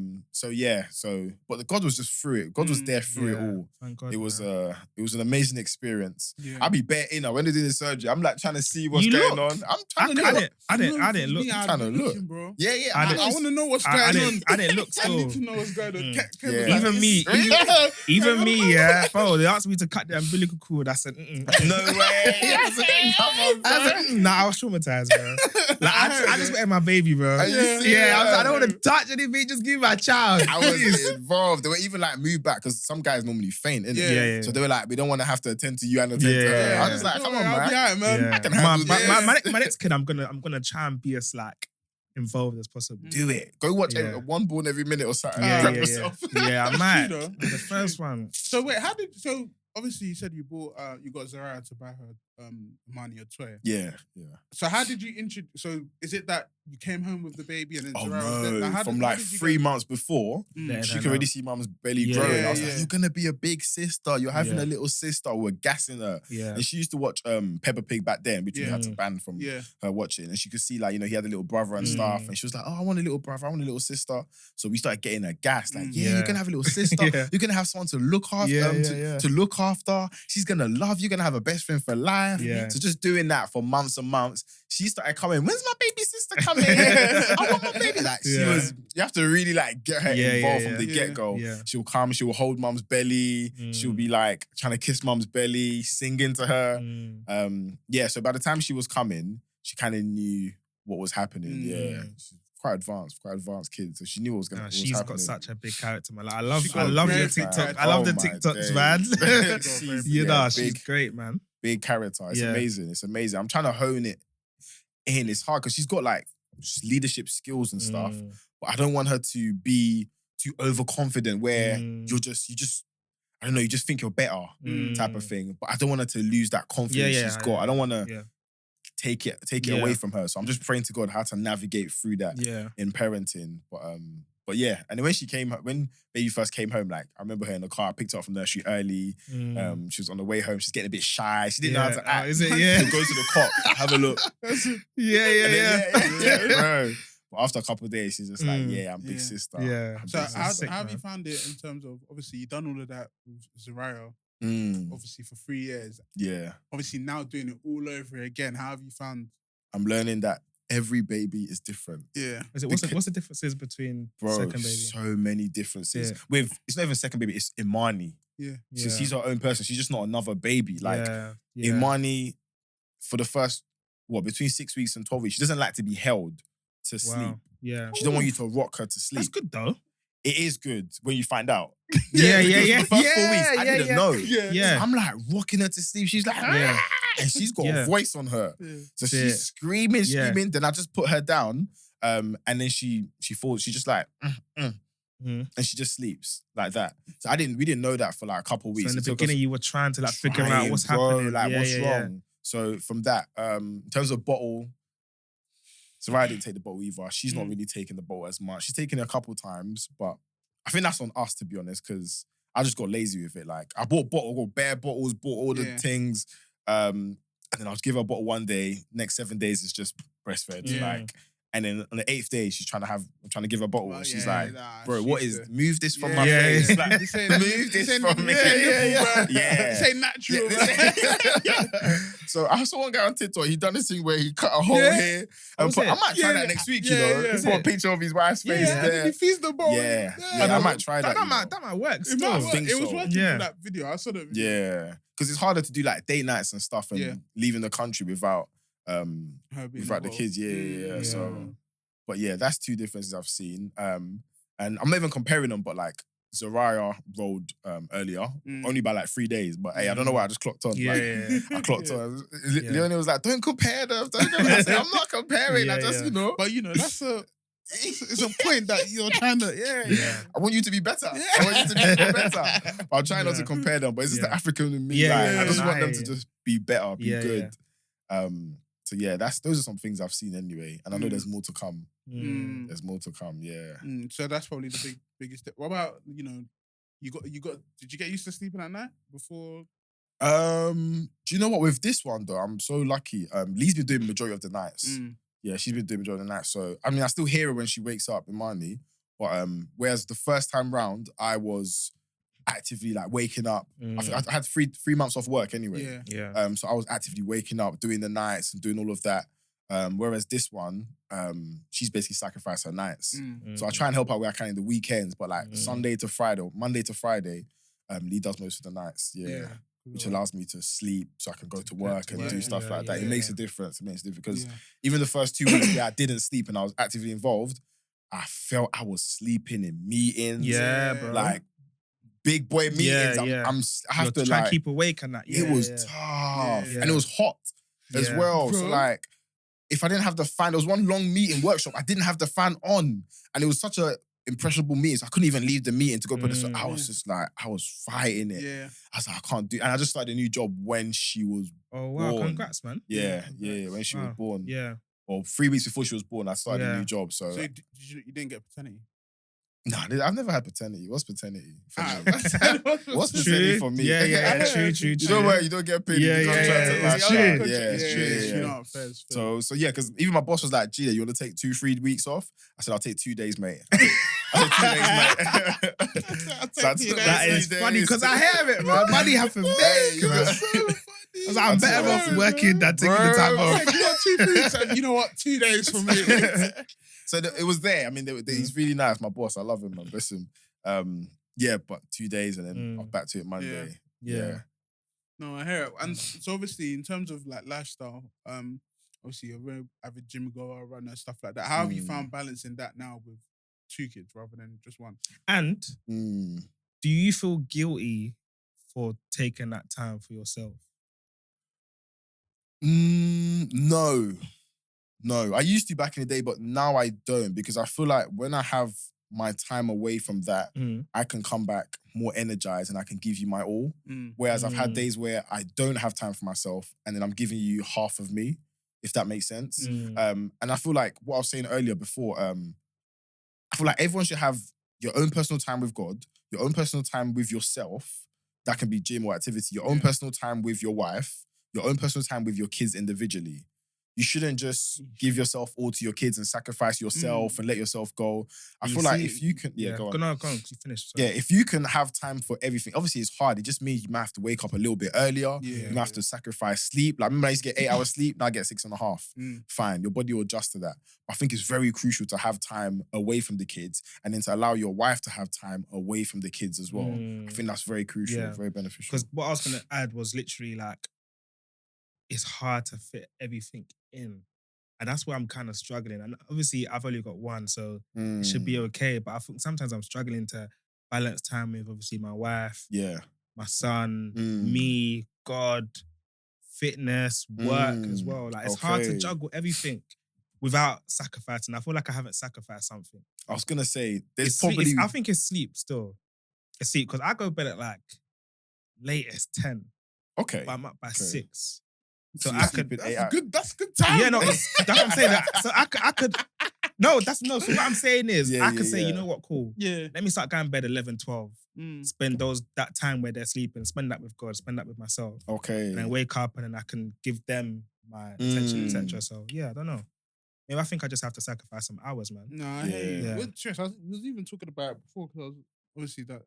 God was just through it. God was there through it all. Thank God, it was an amazing experience. I'd be bare in. When they're doing the surgery, I'm like trying to see what's going on. I'm trying to look. I didn't look. I'm trying to look. Bro. Yeah. I want to know what's going on. I didn't look I still. need to know what's going on. Even me, bro. They asked me to cut the umbilical cord. I said, no way. I was traumatized, bro. Like, I just wanted my baby, bro. I was like, I don't want to touch anything. Just give me my child. I was involved. They were even like moved back because some guys normally faint, innit? Yeah. So they were like, we don't want to have to attend to you and attend to her. I was just like, come on, man. I can handle my next kid, I'm gonna try and be as like involved as possible. Do it. Go watch One Born every minute or something. I might. The first one. So wait, obviously you said you got Zariah to buy her Imani a toy. Yeah. So how did you so is it that you came home with the baby and then Zariah no. was there? From like 3 months before, she could already see mum's belly growing. I was like, you're gonna be a big sister. You're having a little sister. We're gassing her. Yeah. And she used to watch Peppa Pig back then, which we had to ban from her watching. And she could see like, he had a little brother and stuff. And she was like, oh, I want a little brother. I want a little sister. So we started getting her gas. Like, you're gonna have a little sister. You're gonna have someone to look after. To look after. She's gonna love you. You're gonna have a best friend for life. So just doing that for months and months, she started coming. When's my baby sister coming? I want my baby. Like she was. You have to really like get her involved from the get-go. She'll come. She'll hold mum's belly. She'll be like trying to kiss mum's belly, singing to her. So by the time she was coming, she kind of knew what was happening. She's quite advanced kid. So she knew what was going to happen. She's got such a big character, man. Like, I love your TikTok. I love the TikToks, man. She's great, man. Big character. It's amazing. It's amazing. I'm trying to hone it in. It's hard because she's got like leadership skills and stuff. But I don't want her to be too overconfident where you just I don't know, you just think you're better type of thing. But I don't want her to lose that confidence she's got. I don't want to take it away from her. So I'm just praying to God how to navigate through that in parenting. But yeah, and then when baby first came home, like I remember her in the car. I picked her up from nursery early. She was on the way home. She's getting a bit shy. She didn't know how to act. Is it? She'll go to the cot, have a look. Bro. But after a couple of days, she's just like, I'm big sister. Yeah. So how have you found it in terms of, obviously you've done all of that with Zariah, obviously for 3 years. Yeah. Obviously now doing it all over again. How have you found? I'm learning that every baby is different. Yeah. What's the differences between second baby? So many differences. Yeah. It's not even second baby, it's Imani. Yeah. So she's her own person. She's just not another baby. Like yeah. Imani, for the first, between 6 weeks and 12 weeks, she doesn't like to be held to sleep. Yeah. She don't want you to rock her to sleep. That's good though. It is good when you find out. Yeah. For the first 4 weeks, I didn't know. Yeah. So I'm like rocking her to sleep. She's like, and she's got a voice on her. Yeah. So she's screaming. Then I just put her down. And then she falls. She just like, and she just sleeps like that. So we didn't know that for like a couple of weeks. So in the beginning, you were trying to like figure out what's happening. Like what's wrong. So from that, in terms of bottle, Soraya didn't take the bottle either. She's not really taking the bottle as much. She's taken it a couple times, but I think that's on us, to be honest, because I just got lazy with it. Like I bought bare bottles, bought all the things, and then I'll give her a bottle one day. Next 7 days is just breastfed. Like, and then on the 8th day, I'm trying to give her a bottle. Well, she's like, bro, what is? to... Move this from my face. Like, move this from me. Yeah. This ain't natural. So I saw one guy on TikTok. He done this thing where he cut a hole here. And I might try that next week. You know, he put a picture of his wife's face there. He feeds the bottle. Yeah, I might try that. That might work. It was working for that video. I saw that video. Yeah, because it's harder to do like date nights and stuff and leaving the country without the kids. Yeah. So, but yeah, that's two differences I've seen. And I'm not even comparing them, but like Soraya rolled earlier, only by like 3 days. But hey, I don't know why I just clocked on. I clocked on. Leonie was like, "Don't compare them." I said, "I'm not comparing. I just, you know." But you know, that's it's a point that you're trying to. I want you to be better. I want you to be better. But I'm trying not to compare them. But it's just the African in me. I just want them to just be better, be good. So yeah, those are some things I've seen anyway, and I know there's more to come. There's more to come. So that's probably the biggest step. What about you got? Did you get used to sleeping at night before? Do you know what? With this one though, I'm so lucky. Lee's been doing the majority of the nights. Yeah, she's been doing the majority of the nights. So I mean, I still hear her when she wakes up in Marnie. But whereas the first time round, I was actively like waking up. I had three months off work anyway. So I was actively waking up, doing the nights and doing all of that. Whereas this one, she's basically sacrificed her nights. So I try and help her where I can in the weekends, but like Sunday to Friday, or Monday to Friday, Lee does most of the nights. Which allows me to sleep so I can go to work and do stuff like that. It makes a difference. It makes a difference because even the first 2 weeks where I didn't sleep and I was actively involved, I felt I was sleeping in meetings. Yeah, bro. Like big boy meetings. I have to try like keep awake and that. It was tough. And it was hot as well. Bro. So like if I didn't have the fan, there was one long meeting workshop, I didn't have the fan on. And it was such a impressionable meeting. So I couldn't even leave the meeting to go put this. I was just like, I was fighting it. I was like, I can't do it. And I just started a new job when she was born. Congrats, man. Yeah, when she was born. Yeah. Or 3 weeks before she was born, I started a new job. So you didn't get paternity? No, I've never had paternity. What's paternity? What's paternity for me? True. You know where you don't get paid. It's true. So yeah, because even my boss was like, Jide, you want to take 2-3 weeks off? I said, I'll take 2 days, mate. I'll take 2 days, mate. That is funny because I hear it, man. Money have to make, man. I'm better off working than taking the time off. You want 2 weeks? You know what? 2 days for me. So it was there. I mean, he's really nice. My boss, I love him, man. Bless him. But 2 days and then I'm back to it Monday. Yeah. No, I hear it. And so obviously, in terms of like lifestyle, obviously you're a very avid gym goer, runner, stuff like that. How have you found balancing that now with 2 kids rather than just one? And do you feel guilty for taking that time for yourself? No, I used to back in the day, but now I don't because I feel like when I have my time away from that, I can come back more energized and I can give you my all. Whereas I've had days where I don't have time for myself and then I'm giving you half of me, if that makes sense. And I feel like what I was saying earlier before, I feel like everyone should have your own personal time with God, your own personal time with yourself. That can be gym or activity, your own personal time with your wife, your own personal time with your kids individually. You shouldn't just give yourself all to your kids and sacrifice yourself and let yourself go. I feel like if you can, go on. Go on, you finish. Yeah, if you can have time for everything, obviously it's hard. It just means you might have to wake up a little bit earlier. You might have to sacrifice sleep. Like, remember I used to get 8 hours sleep, now I get 6.5. Fine, your body will adjust to that. I think it's very crucial to have time away from the kids and then to allow your wife to have time away from the kids as well. I think that's very crucial, very beneficial. Because what I was going to add was literally like, it's hard to fit everything in. And that's where I'm kind of struggling. And obviously, I've only got one, so it should be okay. But I think sometimes I'm struggling to balance time with, obviously, my wife, my son, me, God, fitness, work as well. Like, it's hard to juggle everything without sacrificing. I feel like I haven't sacrificed something. I was going to say, I think it's sleep still. It's sleep, because I go to bed at like latest 10. Okay. But I'm up by 6. So So I could. That's good time. Yeah, no, that's what I'm saying. So I could. No. So what I'm saying is, I could say, you know what, cool. Yeah. Let me start going to bed 11, 12. Spend that time where they're sleeping. Spend that with God. Spend that with myself. Okay. And then wake up and then I can give them my attention, etc. So yeah, I don't know. Maybe I think I just have to sacrifice some hours, man. No, I hear you. With stress, I was even talking about it before, because I was obviously that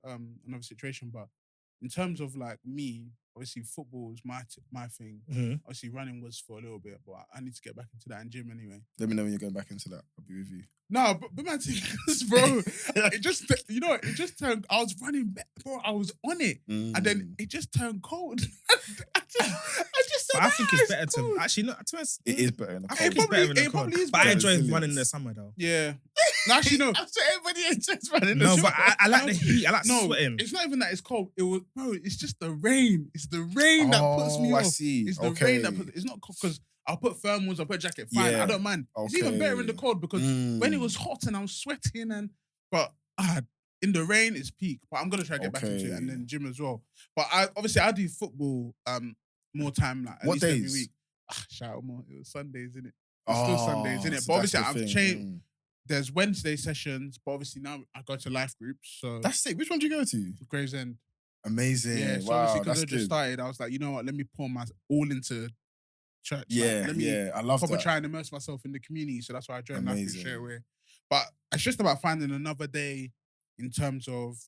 another situation, but in terms of like me, obviously football is my thing. Obviously running was for a little bit, but I need to get back into that in gym anyway. Let me know when you're going back into that. I'll be with you. No, but man, bro, it just turned. I was running, bro. I was on it, and then it just turned cold. I just said, but I think it's better to actually not. It is better in the I cold. think it's better in the cold. Is but I better. enjoy running in the summer though. Yeah. No, actually, no. I'm sure everybody enjoys running in the No, summer. but I like the heat. I like sweating. It's not even that it's cold. It's just the rain. It's the rain that puts me off. I see. It's the rain that puts. It's not because I'll put thermals, I'll put a jacket. Fine, I don't mind. It's even better in the cold, because when it was hot and I was sweating but in the rain it's peak. But I'm gonna try to get back into it, and then gym as well. But I do football more time, like at least every week. Shout out more. It was Sundays, innit? It's still Sundays, innit? So but obviously that's the I've thing. changed. There's Wednesday sessions, but obviously now I go to life groups. So That's sick. Which one do you go to? Gravesend. Amazing. Yeah, so wow, obviously that's because I just good. started, I was like, you know what? Let me pour my all into church. Yeah, Let me I love proper that. try and immerse myself in the community. So that's why I joined life group Amazing. straight away. But it's just about finding another day in terms of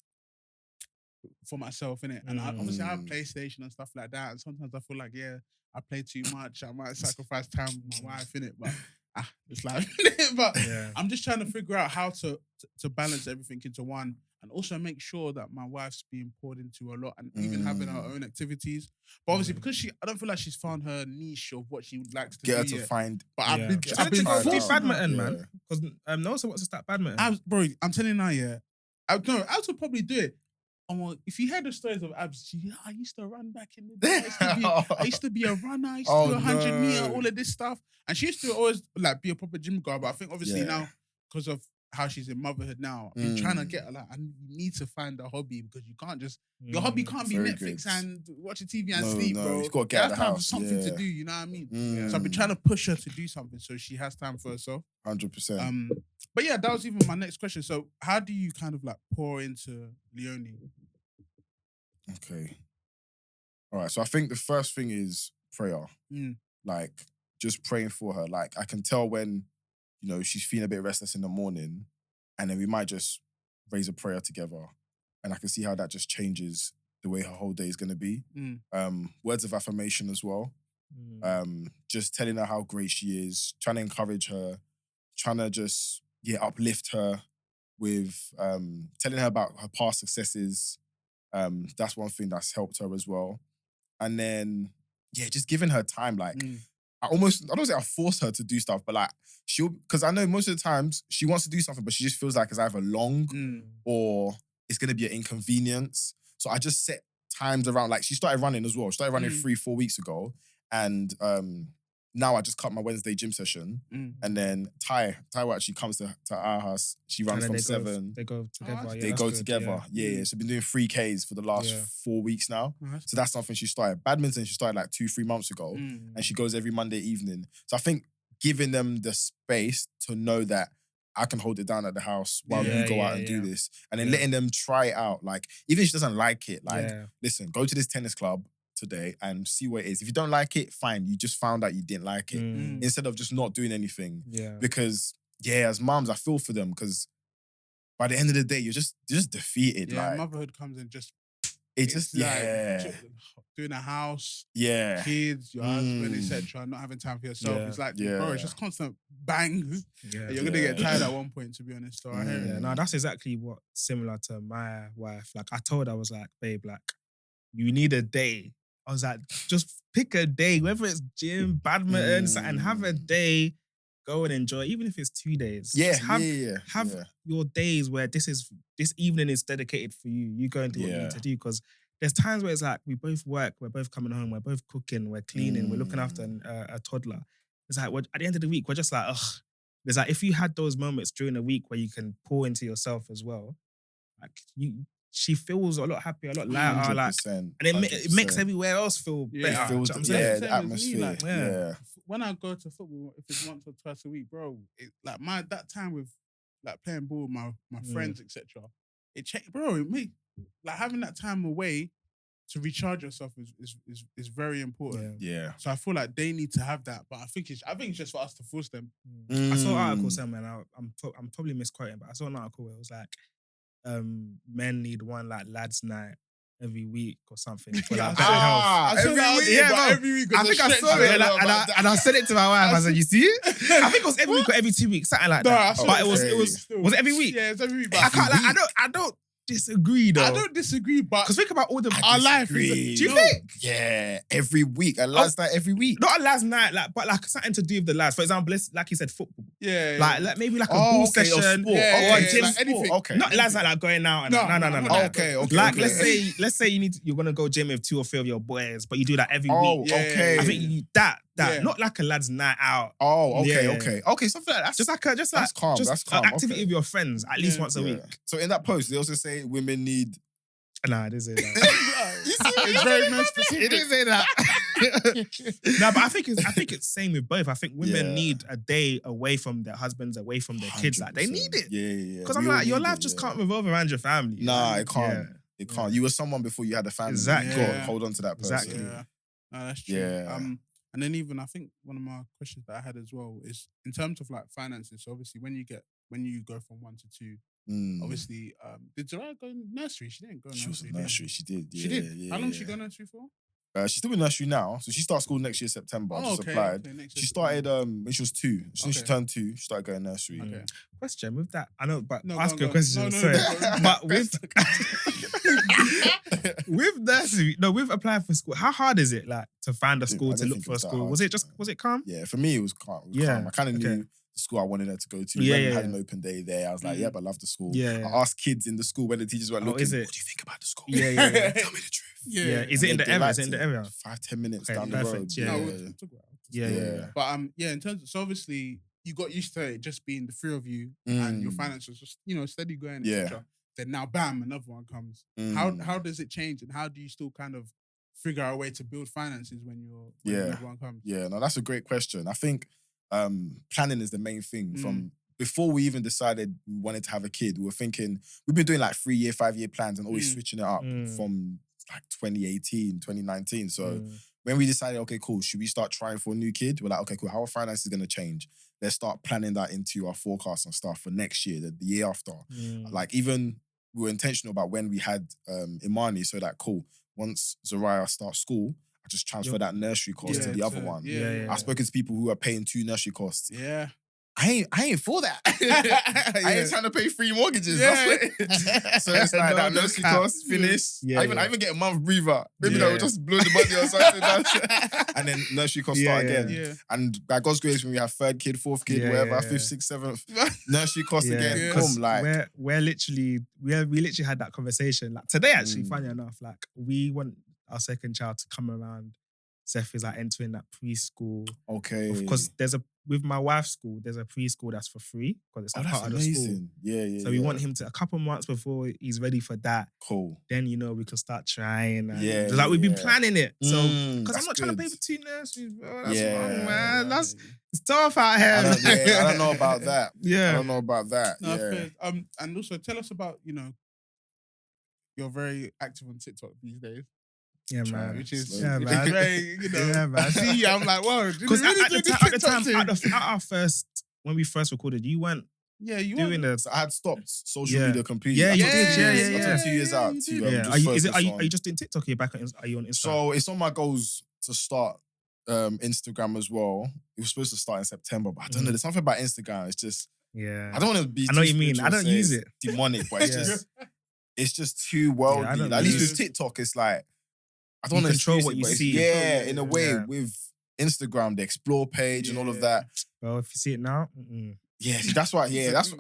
for myself, innit? And obviously I have PlayStation and stuff like that. And sometimes I feel like, I play too much. I might sacrifice time with my wife, innit? But it's life, innit? But I'm just trying to figure out how to balance everything into one, and also make sure that my wife's being poured into a lot, and even having her own activities. But obviously, because I don't feel like she's found her niche of what she likes to Get her do to yet. find. But I've been forcing badminton, man. Because no one wants to start badminton. Bro, I'm telling you now, I would probably do it. If you heard the stories of Abs, I used to run back in the day. I used to be a runner. I used to do 100 meter, all of this stuff. And she used to always like be a proper gym girl. But I think obviously now, because of how she's in motherhood now, I've been trying to get her, like, I need to find a hobby, because you can't just, your hobby can't be Very Netflix good. and watching TV and sleep, bro. You've got to get out you of have the to have house. something to do, you know what I mean? So I've been trying to push her to do something so she has time for herself. 100%. But yeah, that was even my next question. So how do you kind of like pour into Leonie? Okay. All right. So I think the first thing is prayer. Like, just praying for her. Like, I can tell when, she's feeling a bit restless in the morning, and then we might just raise a prayer together, and I can see how that just changes the way her whole day is going to be. Words of affirmation as well. Just telling her how great she is, trying to encourage her, trying to just, uplift her with telling her about her past successes. That's one thing that's helped her as well. And then, just giving her time. Like, I don't say I force her to do stuff, but like, because I know most of the times she wants to do something, but she just feels like it's either long or it's going to be an inconvenience. So I just set times around, like, she started running as well. She started running 3-4 weeks ago. And now I just cut my Wednesday gym session. And then Ty actually comes to our house. She runs from 7. They go together. They go together. Yeah. So I've been doing 3Ks for the last 4 weeks now. So that's something she started. Badminton, she started like 2-3 months ago. And she goes every Monday evening. So I think giving them the space to know that I can hold it down at the house while you go out and do this. And then letting them try it out. Like, even if she doesn't like it, like, listen, go to this tennis club. today and see what it is. If you don't like it, fine. You just found out you didn't like it instead of just not doing anything. Yeah. Because as moms, I feel for them because by the end of the day, you're just defeated. Yeah, like motherhood comes in just. it's just doing a house, yeah, kids, your husband, etc. Not having time for yourself. Yeah. It's like, bro, it's just constant bangs. Yeah. You're gonna get tired at one point, to be honest. So I hear it. Yeah, no, that's exactly what similar to my wife. Like I told her, I was like, babe, like you need a day. I was like, just pick a day, whether it's gym, badminton, and have a day. Go and enjoy, even if it's 2 days. Yeah, Just have your days where this evening is dedicated for you. You go and do what you need to do because there's times where it's like we both work, we're both coming home, we're both cooking, we're cleaning, we're looking after a toddler. It's like at the end of the week, we're just like, ugh. There's like if you had those moments during the week where you can pour into yourself as well, like she feels a lot happier, a lot lighter, like, and it makes everywhere else feel better. It feels, the atmosphere. Yeah. When I go to football, if it's once or twice a week, bro, like that time with like playing ball with my friends, etc. It me like having that time away to recharge yourself is very important. Yeah. So I feel like they need to have that, but I think it's just for us to force them. I saw an article somewhere, and I'm probably misquoting, but I saw an article where it was like, men need one like lads' night every week or something for like better health. Every week. I think I saw it and I said it to my wife. I said, "You see?" I think it was every week or every 2 weeks, something like that. But it was it every week? Yeah, it's every week. But I don't disagree though. I don't disagree, but because think about all our life. Do you think? Yeah, every week, a lads' night every week. Not a lads' night, but like something to do with the lads. For example, like you said, football. Yeah. Like maybe like a ball session or a gym like sport. anything. Okay. Not lads' night like going out. And no. Okay. Like let's say you're gonna go gym with 2 or 3 of your boys, but you do that every week. Oh, okay. I think that not like a lads' night out. Oh, okay. Okay, something like that. Just like that's calm. That's calm. An activity with your friends at least once a week. So in that post, they also say women need. Nah, it didn't say that. It's very most specific. It didn't say that. No, but I think it's same with both. I think women need a day away from their husbands, away from their kids. Like they need it. Yeah. Because I'm like, your life just can't revolve around your family. Nah, it can't. Yeah. It can't. You were someone before you had a family. Exactly. You gotta hold on to that person. Exactly. Yeah. No, that's true. Yeah. And then even I think one of my questions that I had as well is in terms of like finances. So obviously when you go from 1 to 2, obviously did Zariah go nursery? She didn't go nursery. She was in nursery. She did. Yeah, she did. Yeah, How long did she go nursery for? She's still in nursery now, so she starts school next year September. Just applied. She started when she was 2. As soon as she turned 2, she started going nursery. Okay. Question with that, I know, but ask go a question. Sorry, but with nursery, with applying for school, how hard is it like to find a school to look for a school? Was it calm? Yeah, for me it was calm. I kind of knew the school I wanted her to go to. When we had an open day there, I was like, I love the school. I asked kids in the school when the teachers were looking, what do you think about the school? Yeah. Tell me the truth. Yeah. Is it in the area? Is it in the area? 5-10 minutes down the road. Yeah. But in terms of, so obviously you got used to it just being the 3 of you and your finances just steady going, etc. Then now bam, another one comes. How does it change and how do you still kind of figure out a way to build finances when another one comes? Yeah, no, that's a great question. I think planning is the main thing. From before we even decided we wanted to have a kid, we were thinking, we've been doing like 3-year, 5-year plans and always switching it up from like 2018, 2019. So when we decided, okay, cool, should we start trying for a new kid? We're like, okay, cool, how are finances going to change? Let's start planning that into our forecast and stuff for next year, the year after. Like even we were intentional about when we had Imani, so that cool, once Zariah starts school, I just transfer that nursery cost to the other one. I've spoken to people who are paying 2 nursery costs. Yeah. I ain't for that. I ain't trying to pay 3 mortgages. So it's like that nursery cost finished. I even get a month breather. Maybe they'll just blow the money or something. And then nursery costs start again. And by God's grace, when we have 3rd kid, 4th kid, whatever, 5th, 6th, 7th, nursery costs again. Boom, like we literally had that conversation. Like today, actually, funny enough, like we want our 2nd child to come around. Seth is like entering that preschool. Okay. Because with my wife's school, there's a preschool that's for free because it's a part of the school. Yeah. So we want him to, a couple months before he's ready for that. Cool. Then, we can start trying. And like we've been planning it. So, because I'm not trying to pay for 2 nurseries, bro. That's wrong, man. It's tough out here. I don't know about that. I don't know about that. No, fair. And also tell us about, you're very active on TikTok these days. Yeah, man. Which is man. Very, Yeah, man. See, I'm like, whoa. Because Really at the time, at our first, when we first recorded, you weren't doing the. So I had stopped social media completely. Yeah, I you took did. 2 years. Yeah. I took 2 years out to just Are focus you just doing TikTok? Or you're back on? Are you on Instagram? So it's on my goals to start Instagram as well. It was supposed to start in September, but I don't know. There's something about Instagram. It's just I don't want to be. I know what you mean. I don't use it. Demonic, but it's just too worldly. At least with TikTok, it's like I don't want to control what you see. Yeah, in a way with Instagram, the explore page and all of that. Well, if you see it now, yeah, that's why. Yeah, that's.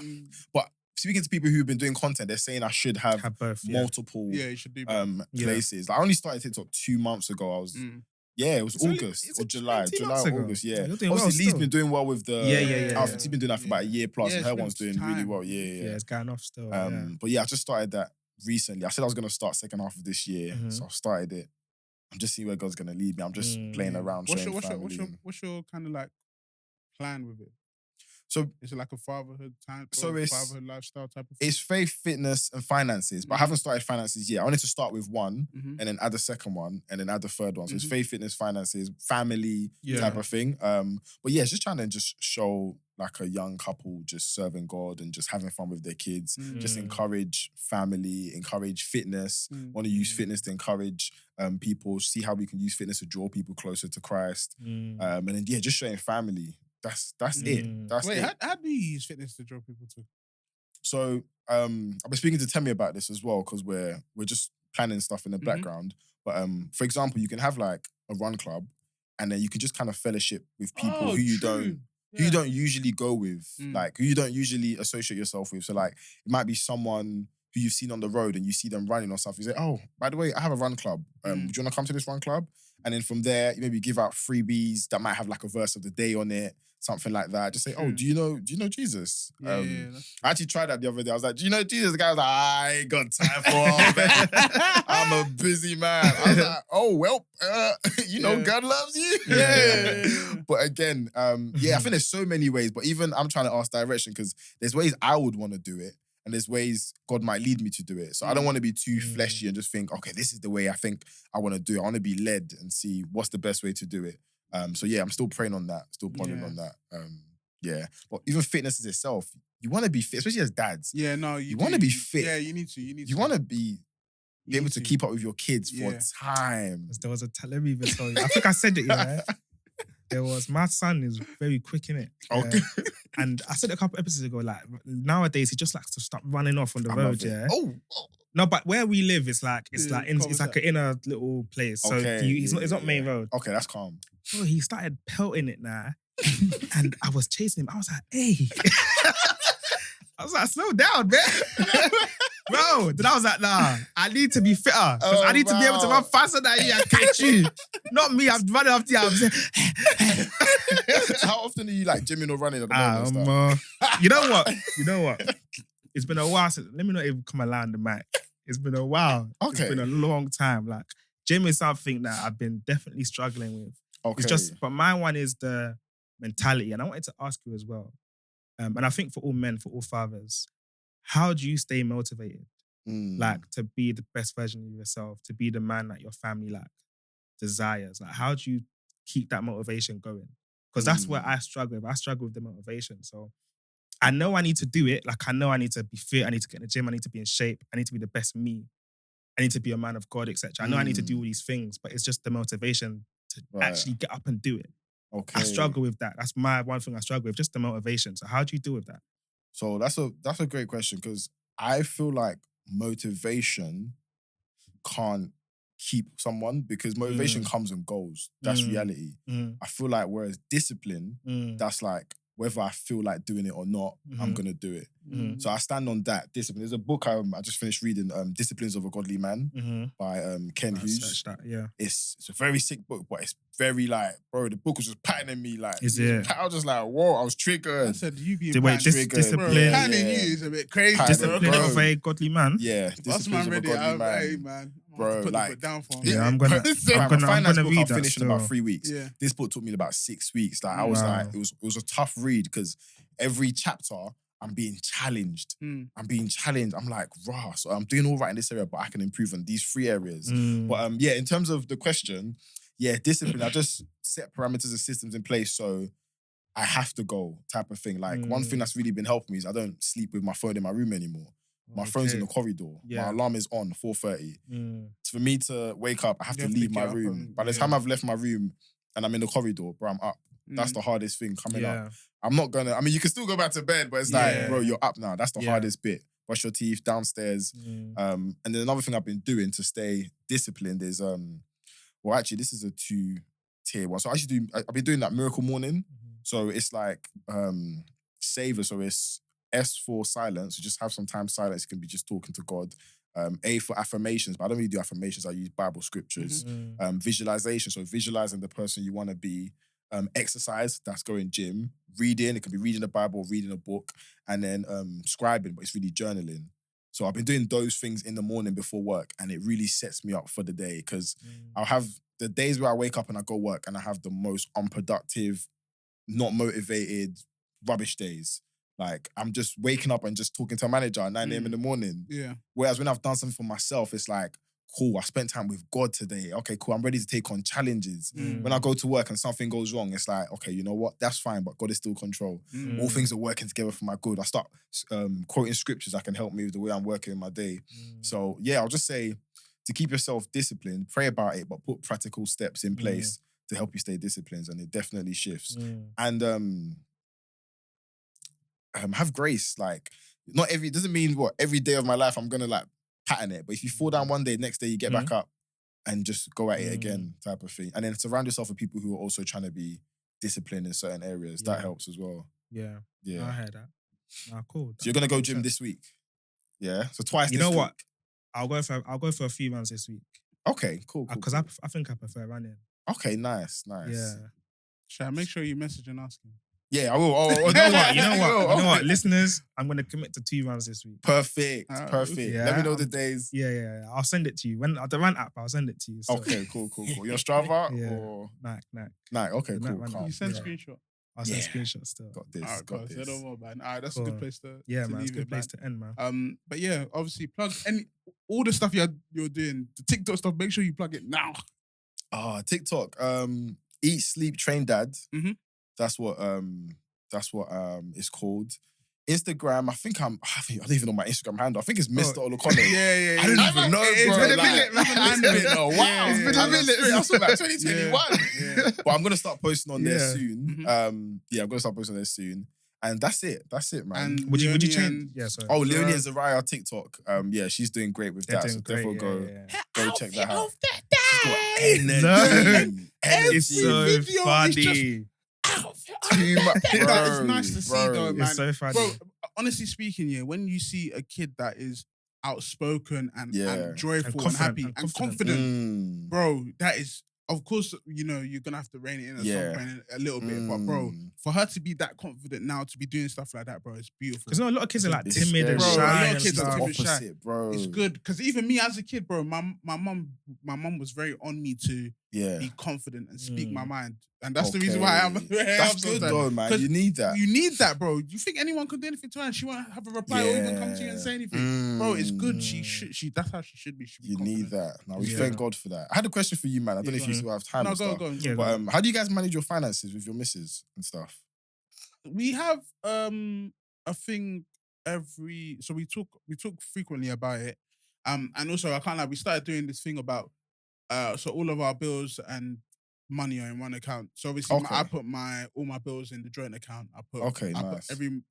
But speaking to people who've been doing content, they're saying I should have both, multiple. Yeah, you should do places. Like, I only started TikTok 2 months ago. I was. Yeah, it was August or July. July or August, yeah. Obviously, Lee's been doing well with the outfits. He's been doing that for about a year plus, and her one's doing really well. Yeah, it's going off still. But yeah, I just started that recently. I said I was going to start second half of this year, so I started it. I'm just seeing where God's going to lead me. I'm just playing around, showing family. What's your kind of like plan with it? So is it like a fatherhood time? So it's fatherhood lifestyle type of thing? It's faith, fitness, and finances. But I haven't started finances yet. I wanted to start with one and then add a second one and then add the third one. So it's faith, fitness, finances, family type of thing. But yeah, it's just trying to just show like a young couple just serving God and just having fun with their kids. Just encourage family, encourage fitness. Want to use fitness to encourage people. See how we can use fitness to draw people closer to Christ. And then just showing family. That's it. That's Wait, it. how do you use fitness to draw people to? So I've been speaking to Temi about this as well because we're just planning stuff in the background. But for example, you can have like a run club, and then you can just kind of fellowship with people who you don't usually go with, like who you don't usually associate yourself with. So like it might be someone who you've seen on the road and you see them running or something. You say, oh, by the way, I have a run club. Do you want to come to this run club? And then from there, you maybe give out freebies that might have like a verse of the day on it, something like that. Just say, oh, do you know Jesus? I actually tried that the other day. I was like, do you know Jesus? The guy was like, I ain't got time for all that. I'm a busy man. I was like, oh, well, God loves you. But again, I think there's so many ways, but even I'm trying to ask direction because there's ways I would want to do it. And there's ways God might lead me to do it. So I don't want to be too fleshy and just think, okay, this is the way I think I want to do it. I want to be led and see what's the best way to do it. So yeah, I'm still praying on that, still pondering on that. But even fitness as itself, you want to be fit, especially as dads. Yeah, no, you want to be fit. Yeah, you need to. You want to be able to keep up with your kids for time. There was let me even tell you. I think I said it, yeah. There was, my son is very quick in it. Okay. And I said it a couple episodes ago, like nowadays he just likes to stop running off on the road, yeah. No, but where we live, it's like an inner little place. So it's not main road. Okay, that's calm. So he started pelting it now. And I was chasing him. I was like, hey. I was like, slow down, man. Bro, then I was like, nah, I need to be fitter. Because I need to be able to run faster than you and catch you. Not me, I'm running after you. I'm saying, so how often are you like gymming or running at the moment? You know what? It's been a while since, let me not even come around the mic. It's been a while. Okay. It's been a long time. Like, gym is something that I've been definitely struggling with. Okay. It's just, but my one is the mentality. And I wanted to ask you as well. And I think for all men, for all fathers, how do you stay motivated? Like to be the best version of yourself, to be the man that your family like desires. Like how do you keep that motivation going? Because that's where I struggle with. I struggle with the motivation. So I know I need to do it. Like I know I need to be fit. I need to get in the gym. I need to be in shape. I need to be the best me. I need to be a man of God, etc. I know I need to do all these things, but it's just the motivation to actually get up and do it. Okay. I struggle with that. That's my one thing I struggle with, just the motivation. So how do you deal with that? So that's a great question because I feel like motivation can't keep someone because motivation comes and goes. That's reality. I feel like whereas discipline, that's like whether I feel like doing it or not, I'm going to do it. So I stand on that discipline. There's a book I just finished reading, Disciplines of a Godly Man by Ken Tonye. It's a very sick book, but it's very like, bro, the book was just patterning me like. Is it? I was just like, whoa, I was triggered. I said, you be triggered. Discipline. Patterning you is a bit crazy. Discipline of a godly man? Yeah, Disciplines of a Godly Man. Hey, man. Bro, like, down for yeah, I'm gonna read that. Finish in about 3 weeks. Yeah. This book took me about 6 weeks. Like I was like, it was a tough read because every chapter I'm being challenged. Mm. I'm like, rah, so I'm doing all right in this area, but I can improve on these 3 areas. Mm. But in terms of the question, discipline. I just set parameters and systems in place so I have to go type of thing. Like one thing that's really been helping me is I don't sleep with my phone in my room anymore. My phone's in the corridor. My alarm is on 4:30. For me to wake up, I have to leave my room. By the time I've left my room and I'm in the corridor, bro, I'm up. That's the hardest thing coming up. I'm not gonna, you can still go back to bed, but it's like, bro, you're up now. That's the hardest bit. Brush your teeth downstairs. And then another thing I've been doing to stay disciplined is, well, actually, this is a 2-tier one. So I've been doing that miracle morning. So it's like savor. So it's S for silence. So just have some time silence. You can be just talking to God. A for affirmations, but I don't really do affirmations. I use Bible scriptures. Visualization. So visualizing the person you want to be. Exercise, that's going gym. Reading, it could be reading the Bible, reading a book, and then scribing, but it's really journaling. So I've been doing those things in the morning before work, and it really sets me up for the day because I'll have the days where I wake up and I go work and I have the most unproductive, not motivated, rubbish days. Like I'm just waking up and just talking to a manager at 9 a.m. in the morning. Yeah. Whereas when I've done something for myself, it's like, cool, I spent time with God today. Okay, cool, I'm ready to take on challenges. When I go to work and something goes wrong, it's like, okay, you know what? That's fine, but God is still in control. All things are working together for my good. I start quoting scriptures that can help me with the way I'm working in my day. So yeah, I'll just say to keep yourself disciplined, pray about it, but put practical steps in place to help you stay disciplined, and it definitely shifts. And have grace. Like, not every, doesn't mean every day of my life I'm gonna like pattern it, but if you fall down one day, next day you get back up and just go at it again, type of thing. And then surround yourself with people who are also trying to be disciplined in certain areas. That helps as well. Yeah. Yeah. I heard that. Nah, cool. So you're gonna go gym this week? Yeah. So twice. You this know week. what? I'll go for a few runs this week. Okay, cool. Because cool. I think I prefer running. Okay, nice. Yeah. Shall I make sure you message and ask him? Yeah, I will. Oh, You know what? Listeners, I'm going to commit to 2 runs this week. Perfect. Yeah, Let me know the days. Yeah. I'll send it to you. When the run app, I'll send it to you. So. Okay, cool. You're Strava or Nike. Okay, cool. You send screenshot. I'll send screenshots still. Got this. Got this. No more, man. That's cool. a good place to man. It's a leave good place to end, man. But yeah, obviously plug all the stuff you're doing. The TikTok stuff. Make sure you plug it now. TikTok. Eat, sleep, train, dad. Mm-hmm. That's what it's called. Instagram, I don't even know my Instagram handle. I think it's Mr. Olukone. Yeah. I don't even know, bro. It's been a minute. Wow. It's been a minute. I saw that 2021. Yeah. But I'm gonna start posting on there soon. Mm-hmm. I'm gonna start posting on there soon. And that's it, man. And would you change? and, Yeah, sorry. Oh, Leonie and Zariah TikTok. She's doing great with that. So definitely go check that out. She's got energy. It's so funny. Too much, bro. That is nice to see, though, man. It's so funny. Bro, honestly speaking, when you see a kid that is outspoken and joyful and happy and confident, bro, that is, of course, you're gonna have to rein it in at some point a little bit. But bro, for her to be that confident now, to be doing stuff like that, bro, it's beautiful. Because a lot of kids are like timid and bro, shy. A lot of and kids stuff. are timid and shy. Bro. It's good because even me as a kid, bro, my mum was very on me to be confident and speak my mind, and that's the reason why I'm. That's good though, man. You need that. You need that, bro. You think anyone could do anything to her and she won't have a reply or even come to you and say anything, bro? It's good. She that's how she should be. You need that. Now we thank God for that. I had a question for you, man. I don't know if you still have time. No, go. But how do you guys manage your finances with your missus and stuff? We have a thing so we talk frequently about it. And also I can't lie, we started doing this thing about so all of our bills and money are in one account. So obviously I put all my bills in the joint account. I put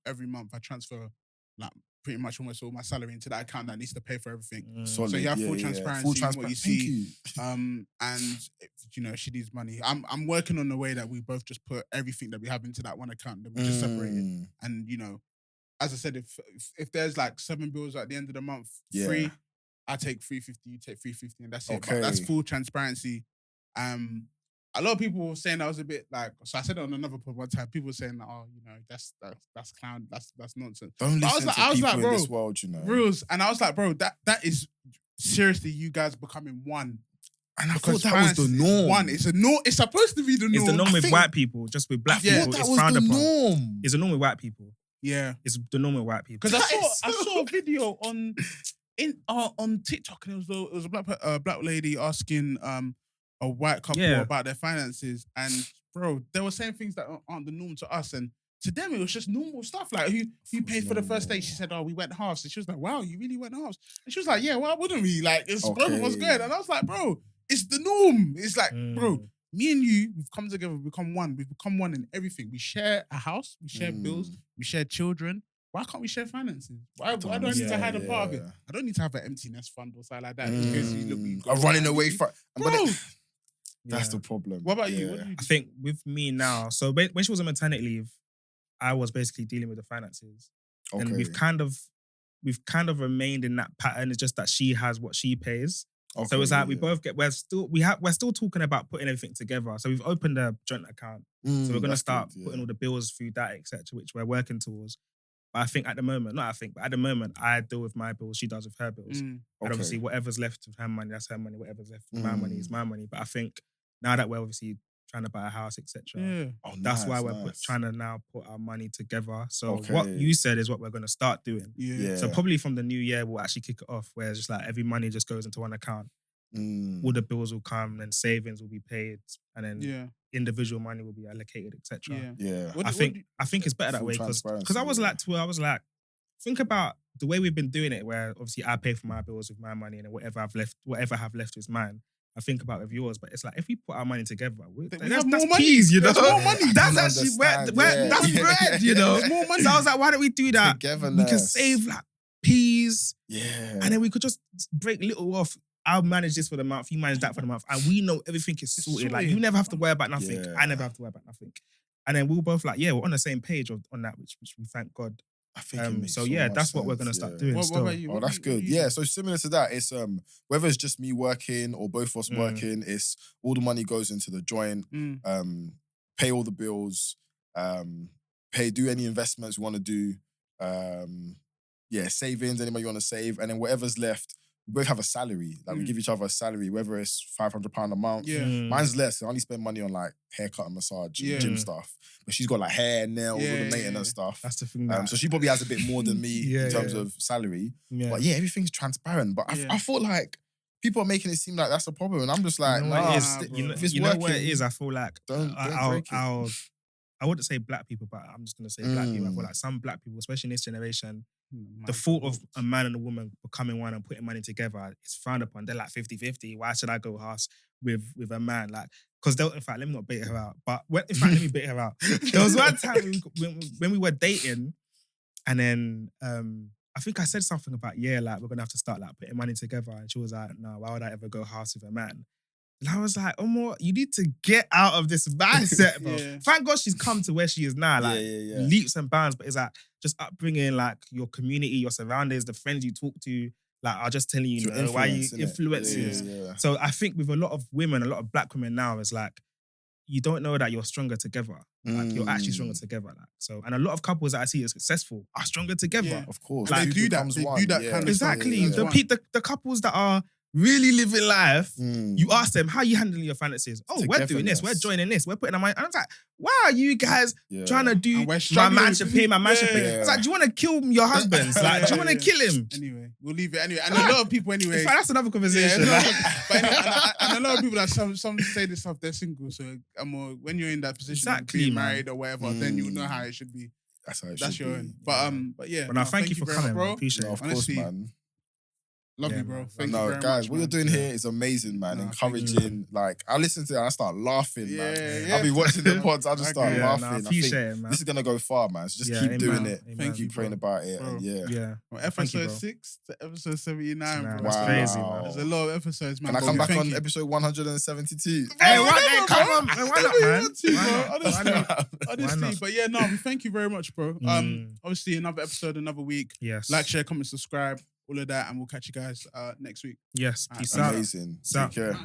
every month I transfer like pretty much almost all my salary into that account that needs to pay for everything. So you have full transparency in what you see. And she needs money. I'm working on the way that we both just put everything that we have into that one account, that we just separate it. And as I said, if there's like 7 bills at the end of the month, 3, I take 350, you take 350, and that's it. But that's full transparency. A lot of people were saying that was a bit like, so I said it on another pod one time. People were saying that, that's clown, that's nonsense. Don't listen to people in this world, Rules. And I was like, bro, that is seriously you guys becoming one. And I thought that was the norm. It's supposed to be the norm. It's the norm with white people, just with black people. That it's was frowned the upon. norm. It's the norm with white people. Yeah. It's the normal white people. Because I saw a video on TikTok, and it was a black lady asking a white couple about their finances, and bro, they were saying things that aren't the norm to us, and to them it was just normal stuff. Like who paid for the first date? She said, "Oh, we went halves." And she was like, "Wow, you really went halves?" And she was like, "Yeah, why wouldn't we? Like, it's both of us good." And I was like, "Bro, it's the norm." It's like, bro, me and you, we've come together, we've become one. We've become one in everything. We share a house, we share bills, we share children. Why can't we share finances? Why do I need to hide a part of it? I don't need to have an empty nest fund or something like that because you look. I'm running away from. Bro. That's the problem. What about you? I think with me now, so when she was on maternity leave, I was basically dealing with the finances, and we've kind of remained in that pattern. It's just that she has what she pays. So it's like we both get. We're still talking about putting everything together. So we've opened a joint account. So we're gonna start putting all the bills through that, etc., which we're working towards. But I think at the moment, I deal with my bills. She does with her bills. And obviously, whatever's left of her money, that's her money. Whatever's left of my money is my money. But I think now that we're obviously trying to buy a house, etc., that's why we're trying to now put our money together. So what you said is what we're going to start doing. So probably from the new year, we'll actually kick it off, where it's just like every money just goes into one account. All the bills will come, and savings will be paid, and then individual money will be allocated, etc. I think it's better that way because I was like, think about the way we've been doing it, where obviously I pay for my bills with my money, and whatever I've left is mine. I think about with yours, but it's like if we put our money together, that's peas, you know. More money. That's actually that's bread, you know. More money. So I was like, why don't we do that? We can save like peas, and then we could just break little off. I'll manage this for the month, you manage that for the month, and we know everything is sorted. Like you never have to worry about nothing. I never have to worry about nothing. And then we'll both like, we're on the same page on that, which we thank God. I think it makes so that's sense, what we're gonna start doing. What about you? Oh, that's good. Yeah, so similar to that, it's whether it's just me working or both of us working, it's all the money goes into the joint, pay all the bills, do any investments we want to do, savings, anybody you want to save, and then whatever's left, we both have a salary. Like we give each other a salary, whether it's £500 a month. Mine's less. I only spend money on like haircut and massage, and gym stuff. But she's got like hair, nails, all the maintenance stuff. That's the thing. So she probably has a bit more than me in terms of salary. But everything's transparent. But I thought like people are making it seem like that's a problem, and I'm just like, you know what it is. I feel like I wouldn't say black people, but I'm just gonna say black people. I feel like some black people, especially in this generation, the thought of a man and a woman becoming one and putting money together is frowned upon. They're like 50-50. Why should I go halves with a man? Like, because in fact, let me not bait her out. But let me bait her out. There was one time when we were dating, and then I think I said something about like we're gonna have to start like putting money together, and she was like, "No, why would I ever go halves with a man?" And I was like, Omar, you need to get out of this mindset, bro. Thank God she's come to where she is now, like leaps and bounds. But it's like just upbringing, like your community, your surroundings, the friends you talk to, like are just telling you, why you influences. So I think with a lot of women, a lot of black women now, is like you don't know that you're stronger together. Like you're actually stronger together. Like so, and a lot of couples that I see as successful are stronger together. Of course, like, they do that kind of exactly. stuff. The couples that are really living life, you ask them, how are you handling your finances? Oh, we're doing this, we're joining this, we're putting our money. And I was like, why are you guys trying to do my man should pay, my man should pay? It's like, do you want to kill your husbands? Like, do you want to kill him? Anyway, we'll leave it anyway. And a lot of people anyway. In fact, that's another conversation. But and a lot of people that some say this stuff, they're single. So when you're in that position of being married or whatever, then you know how it should be. That's how it should be. That's your own. But yeah. But thank you for coming, bro. Appreciate it. Of course, man. Love you, bro. Thank you very much, guys, what man. you're doing here is amazing, man. Encouraging. Like, I listen to it and I start laughing, man. I'll be watching the pods, I just start laughing. I think this is going to go far, man. So just keep doing it. Thank you, praying about it. Bro. And From episode 6 to episode 79, bro. That's crazy, man. There's a lot of episodes, man. Can I come back on episode 172? Hey, come on. Why not, man? Honestly, but yeah, no, we thank you very much, bro. Obviously, another episode, another week. Yes. Like, share, comment, subscribe. All of that, and we'll catch you guys next week. Yes, peace out. Amazing. Take care.